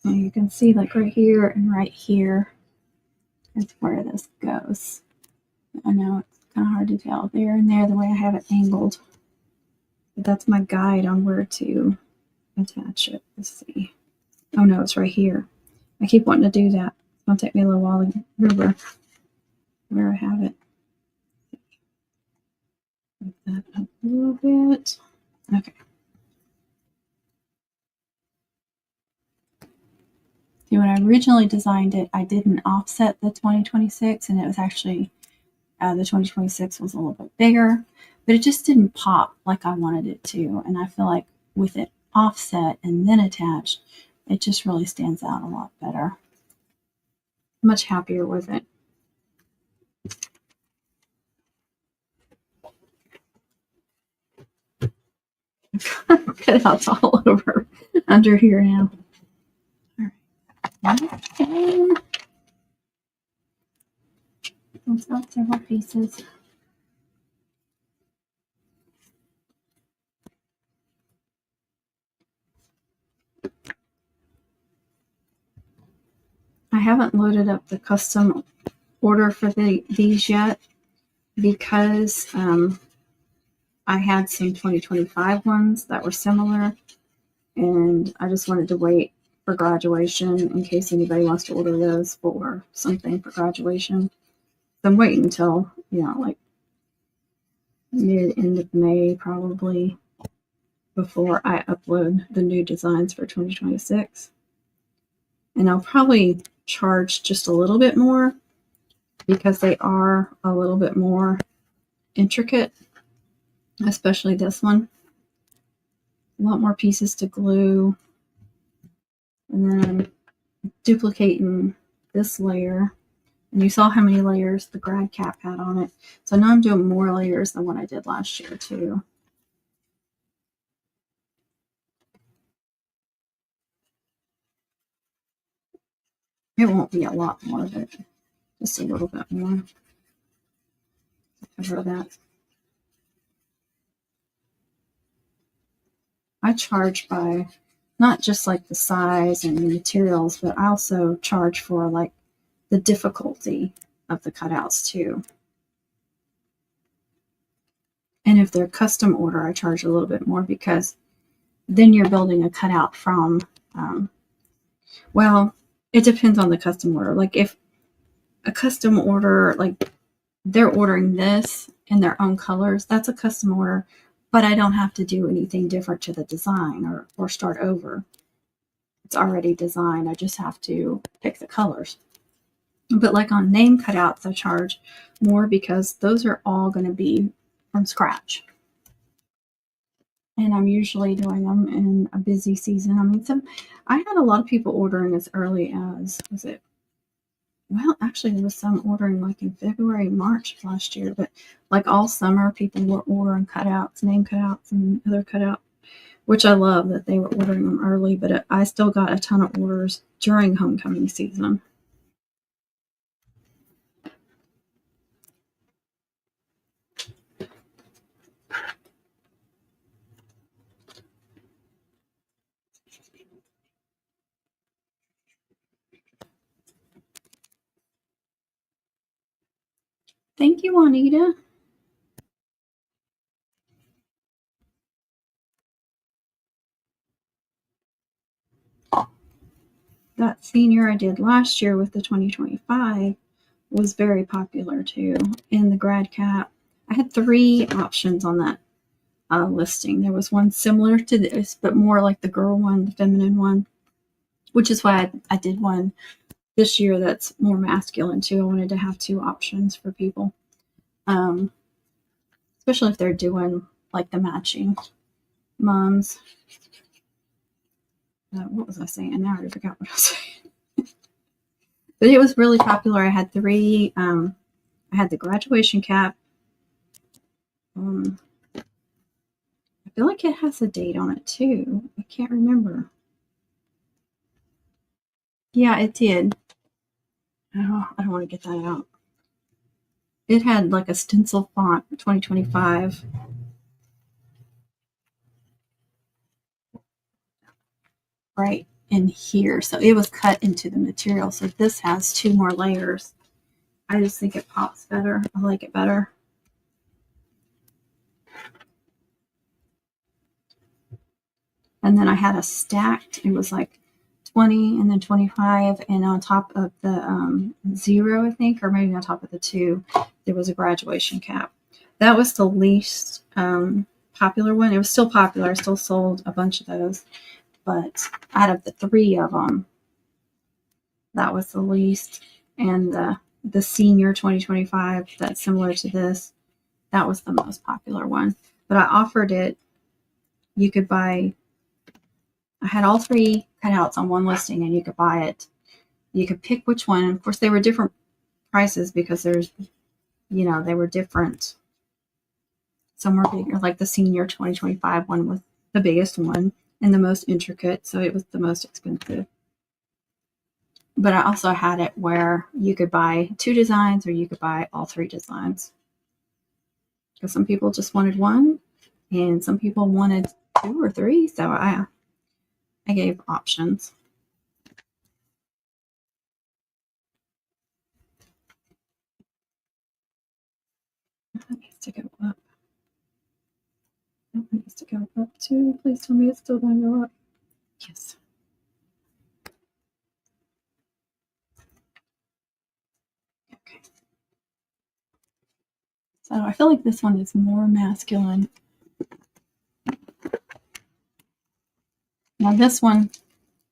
And you can see like right here and right here is where this goes. I know it's kind of hard to tell there and there the way I have it angled. But that's my guide on where to attach it. Let's see. Oh no, it's right here. I keep wanting to do that. It's going to take me a little while to remember where I have it. Move that up a little bit. Okay. See, when I originally designed it, I didn't offset the 2026, and it was actually the 2026 was a little bit bigger, but it just didn't pop like I wanted it to. And I feel like with it offset and then attached, it just really stands out a lot better. Much happier with it. Cutouts all over under here now. All right. Okay. It's got several pieces. I haven't loaded up the custom order for these yet because I had some 2025 ones that were similar, and I just wanted to wait for graduation in case anybody wants to order those for something for graduation. So I'm waiting until, you know, like end of May probably before I upload the new designs for 2026. And I'll probably charge just a little bit more because they are a little bit more intricate, especially this one. A lot more pieces to glue. And then I'm duplicating this layer. And you saw how many layers the grad cap had on it. So now I'm doing more layers than what I did last year too. It won't be a lot more, but just a little bit more. Cover that. I charge by not just like the size and the materials, but I also charge for like the difficulty of the cutouts too. And if they're custom order, I charge a little bit more because then you're building a cutout from, well, it depends on the custom order. Like if a custom order, like they're ordering this in their own colors, that's a custom order, but I don't have to do anything different to the design or start over. It's already designed. I just have to pick the colors. But like on name cutouts, I charge more because those are all going to be from scratch. And I'm usually doing them in a busy season. I mean, I had a lot of people ordering as early as, well, actually, there was some ordering like in February, March of last year, but like all summer, people were ordering cutouts, name cutouts, and other cutouts, which I love that they were ordering them early, but I still got a ton of orders during homecoming season. Thank you, Juanita. That senior I did last year with the 2025 was very popular too. In the grad cap, I had 3 options on that listing. There was one similar to this, but more like the girl one, the feminine one, which is why I did one this year that's more masculine too. I wanted to have 2 options for people, especially if they're doing like the matching moms. What was I saying? Now I already forgot what I was saying. But it was really popular. I had 3. I had the graduation cap. I feel like it has a date on it too. I can't remember. Yeah, it did. Oh, I don't want to get that out. It had like a stencil font, 2025. Right in here. So it was cut into the material. So this has 2 more layers. I just think it pops better. I like it better. And then I had a stacked, it was like 20 and then 25. And on top of the 0, I think, or maybe on top of the 2, there was a graduation cap. That was the least popular one. It was still popular. I still sold a bunch of those. But out of the 3 of them, that was the least. And the senior 2025, that's similar to this, that was the most popular one. But I offered it, you could buy, I had all 3 cutouts on one listing and you could buy it. You could pick which one. And of course, they were different prices because there's, they were different. Some were bigger, like the senior 2025 one was the biggest one and the most intricate. So it was the most expensive. But I also had it where you could buy 2 designs or you could buy all 3 designs. Because some people just wanted one and some people wanted 2 or 3. So I gave options. That needs to go up. That needs to go up too. Please tell me it's still going to go up. Yes. Okay. So I feel like this one is more masculine. Now this one,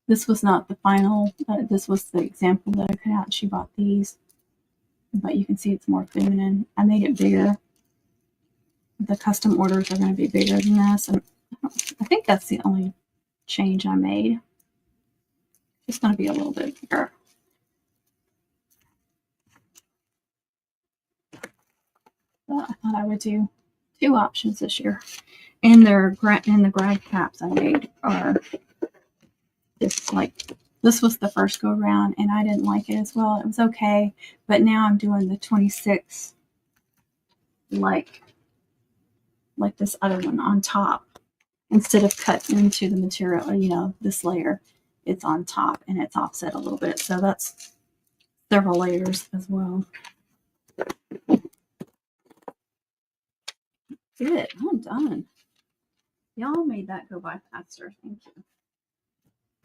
this was not the final. This was the example that I cut out. She bought these. But you can see it's more feminine. I made it bigger. The custom orders are going to be bigger than this. And I think that's the only change I made. It's going to be a little bit bigger. But I thought I would do 2 options this year. And the grad caps I made are just like, this was the first go around and I didn't like it as well. It was okay. But now I'm doing the 26 like this other one on top. Instead of cut into the material, this layer, it's on top and it's offset a little bit. So that's several layers as well. Good, I'm done. Y'all made that go by faster. Thank you.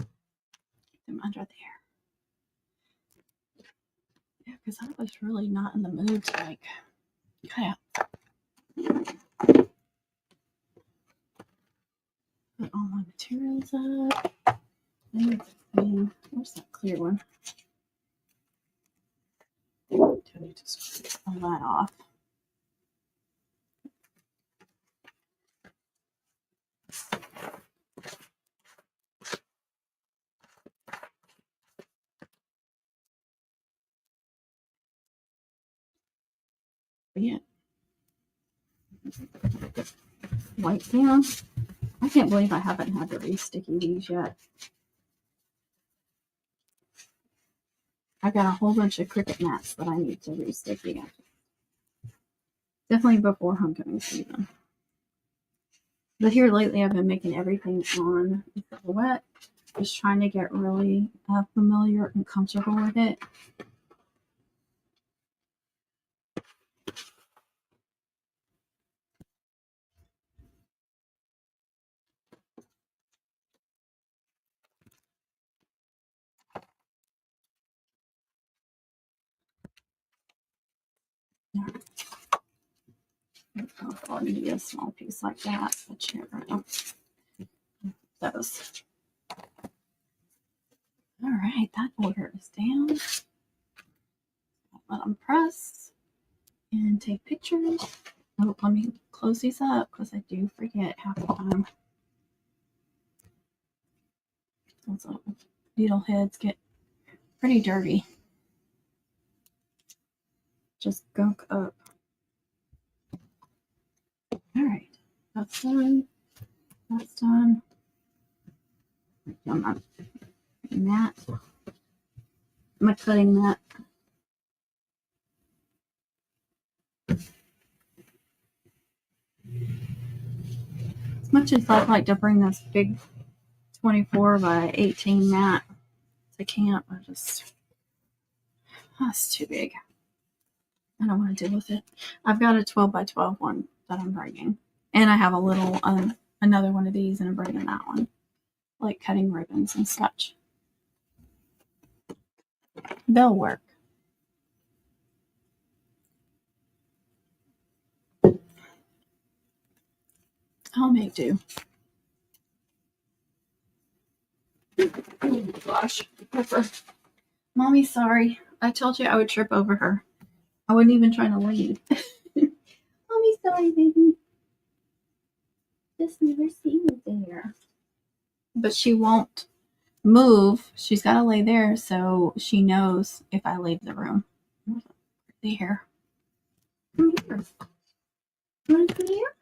Get them under there. Yeah, because I was really not in the mood to cut out. Put all my materials up. Where's that clear one? I need to squeeze all that off. Yeah. Wipe down. I can't believe I haven't had to re-sticky these yet. I got a whole bunch of Cricut mats that I need to re-sticky. Definitely before homecoming season. But here lately, I've been making everything on silhouette. Just trying to get really familiar and comfortable with it. I'll need a small piece like that, but you never know. Those. All right, that order is down. Let them press and take pictures. Oh, let me close these up because I do forget half the time. Those little needle heads get pretty dirty. Just gunk up. All right, that's done. That's done. I'm not cutting that. Am I cutting that? As much as I'd like to bring this big 24 by 18 mat to camp, that's too big. I don't want to deal with it. I've got a 12 by 12 one that I'm bringing. And I have a little, another one of these, and I'm bringing that one. Like cutting ribbons and such. They'll work. I'll make do. Oh gosh, Pepper. Mommy, sorry. I told you I would trip over her. I wasn't even trying to leave. Mommy, sorry, baby. Just never see you there. But she won't move. She's got to lay there so she knows if I leave the room. See here. Come here. You want to come here?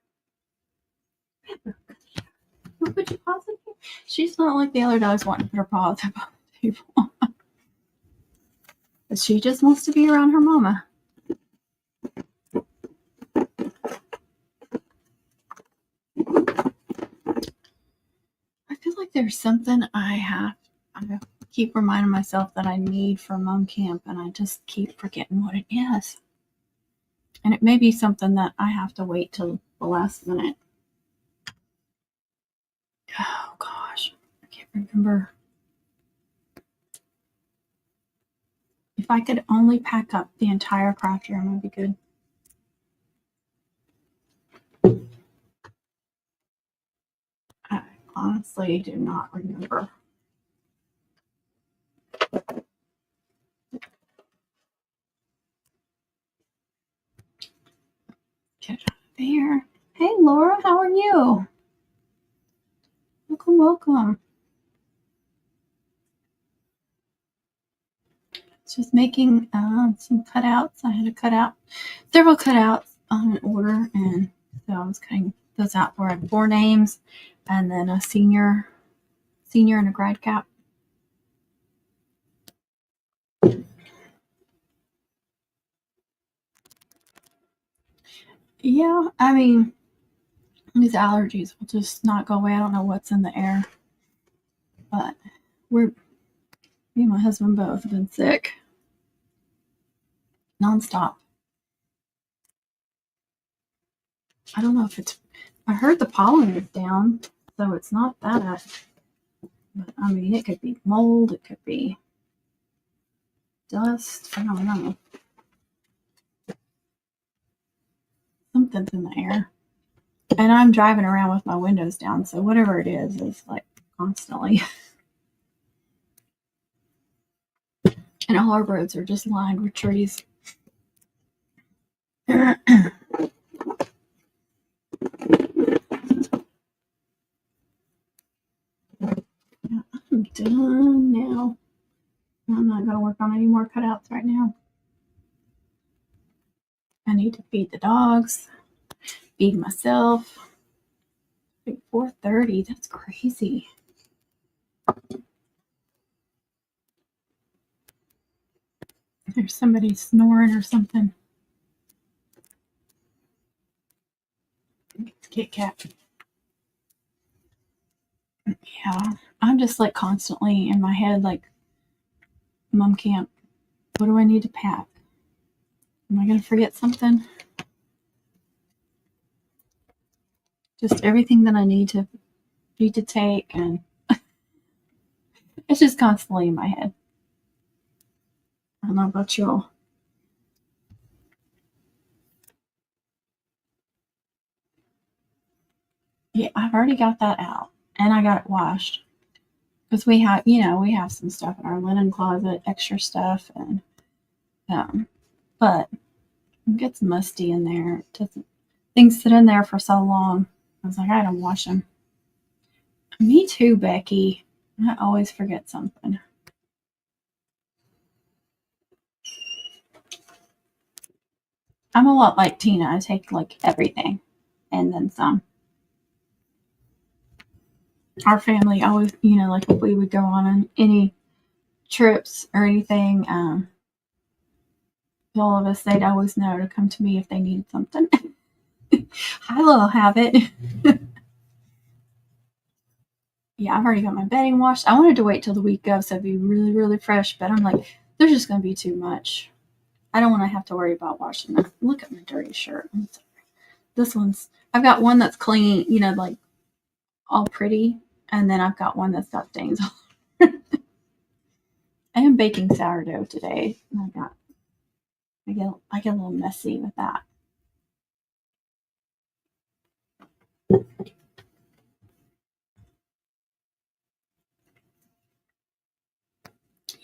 Pepper, come here. You want to put your paws in here? She's not like the other dogs wanting to put her paws up on the table. But she just wants to be around her mama. I feel like there's something I keep reminding myself that I need for mom camp, and I just keep forgetting what it is. And it may be something that I have to wait till the last minute. Oh gosh, I can't remember. If I could only pack up the entire craft room, would be good. I honestly do not remember. Get out of there. Hey Laura, how are you? Welcome, welcome. Just making some cutouts. I had to cut out several cutouts on an order, and so I was cutting those out for 4 names, and then a senior and a grad cap. Yeah, I mean, these allergies will just not go away. I don't know what's in the air, but me and my husband both have been sick nonstop. I don't know if I heard the pollen is down, so it's not that. But I mean, it could be mold, it could be dust, I don't know. Something's in the air. And I'm driving around with my windows down, so whatever it is like constantly. And all our roads are just lined with trees. I'm done now. I'm not going to work on any more cutouts right now. I need to feed the dogs, feed myself. Like 4:30, that's crazy. There's somebody snoring or something. It's Kit Kat. Yeah, I'm just like constantly in my head, like, mom camp, what do I need to pack? Am I going to forget something? Just everything that I need to take, and it's just constantly in my head. I don't know about y'all. I've already got that out, and I got it washed because we have some stuff in our linen closet, extra stuff, and but it gets musty in there. It doesn't. Things sit in there for so long. I was like, I don't wash them. Me too, Becky. I always forget something. I'm a lot like Tina. I take like everything and then some. Our family always, like if we would go on any trips or anything, all of us, they'd always know to come to me if they needed something. Hi, little habit. Yeah, I've already got my bedding washed. I wanted to wait till the week of so it'd be really, really fresh, but I'm like, there's just going to be too much. I don't want to have to worry about washing that. Look at my dirty shirt. I'm sorry. This one's, I've got one that's clean, like all pretty, and then I've got one that's got stains. I am baking sourdough today. I get a little messy with that.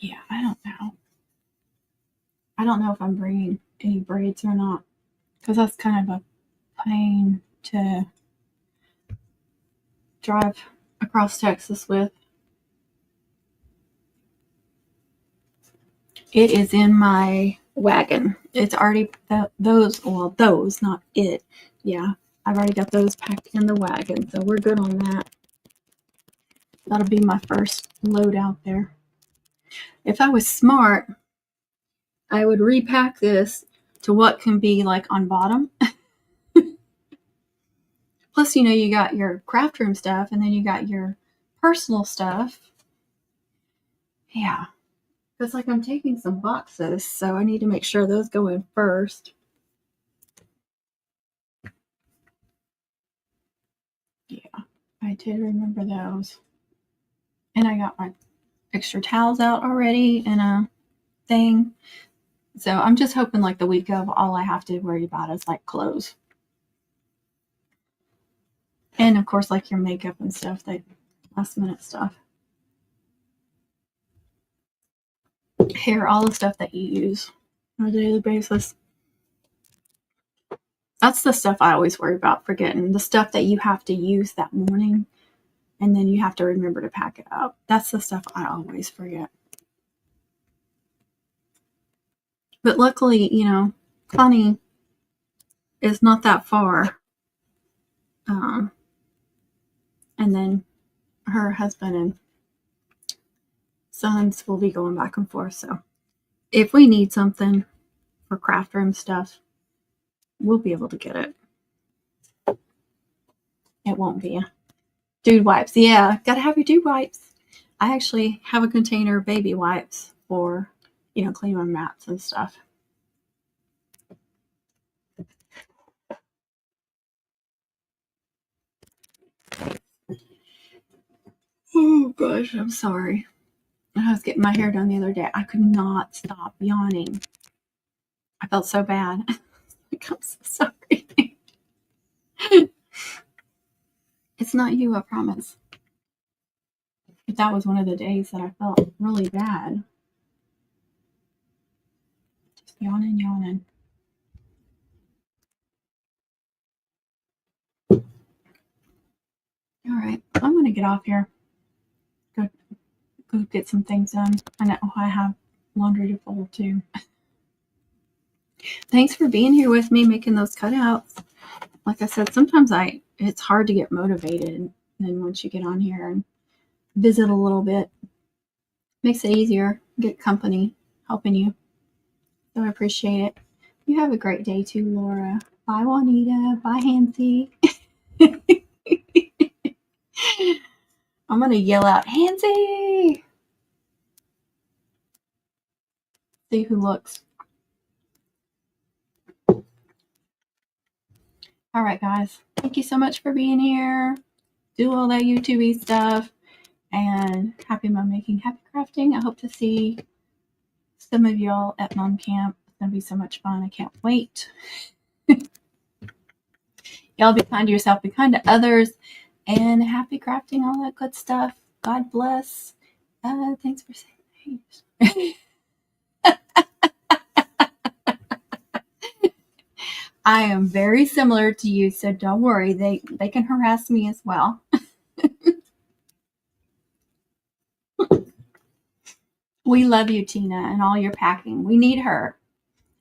Yeah, I don't know. I don't know if I'm bringing any braids or not, because that's kind of a pain to drive across Texas with. It is in my wagon. It's already those, not it. Yeah, I've already got those packed in the wagon, so we're good on that. That'll be my first load out there. If I was smart, I would repack this to what can be like on bottom. Plus, you got your craft room stuff, and then you got your personal stuff. Yeah. Because like I'm taking some boxes, so I need to make sure those go in first. Yeah, I did remember those. And I got my extra towels out already in a thing. So I'm just hoping like the week of, all I have to worry about is like clothes. And of course, like your makeup and stuff, like last minute stuff. Hair, all the stuff that you use on a daily basis. That's the stuff I always worry about forgetting. The stuff that you have to use that morning, and then you have to remember to pack it up. That's the stuff I always forget. But luckily, Connie is not that far. And then her husband and sons will be going back and forth. So if we need something for craft room stuff, we'll be able to get it. It won't be dude wipes. Yeah, gotta have your dude wipes. I actually have a container of baby wipes for, cleaning my mats and stuff. Oh gosh, I'm sorry. I was getting my hair done the other day. I could not stop yawning. I felt so bad. Like, I'm so sorry. It's not you, I promise. But that was one of the days that I felt really bad. Just yawning. All right, I'm going to get off here. Go get some things done. I know I have laundry to fold too. Thanks for being here with me, making those cutouts. Like I said, sometimes it's hard to get motivated. And then once you get on here and visit a little bit, makes it easier. Get company helping you. So I appreciate it. You have a great day too, Laura. Bye, Juanita. Bye, Hansie. I'm going to yell out, Hansie! See who looks. All right, guys. Thank you so much for being here. Do all that YouTube stuff. And happy mom making, happy crafting. I hope to see some of y'all at mom camp. It's going to be so much fun. I can't wait. Y'all be kind to yourself, be kind to others, And happy crafting, all that good stuff. God bless. Thanks for saying. I am very similar to you, so don't worry. They can harass me as well. We love you, Tina, and all your packing. We need her.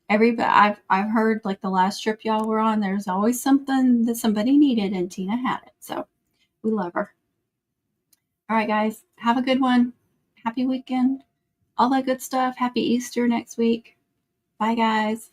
I've heard like the last trip y'all were on, there's always something that somebody needed, and Tina had it. So we love her. All right, guys, have a good one. Happy weekend. All that good stuff. Happy Easter next week. Bye, guys.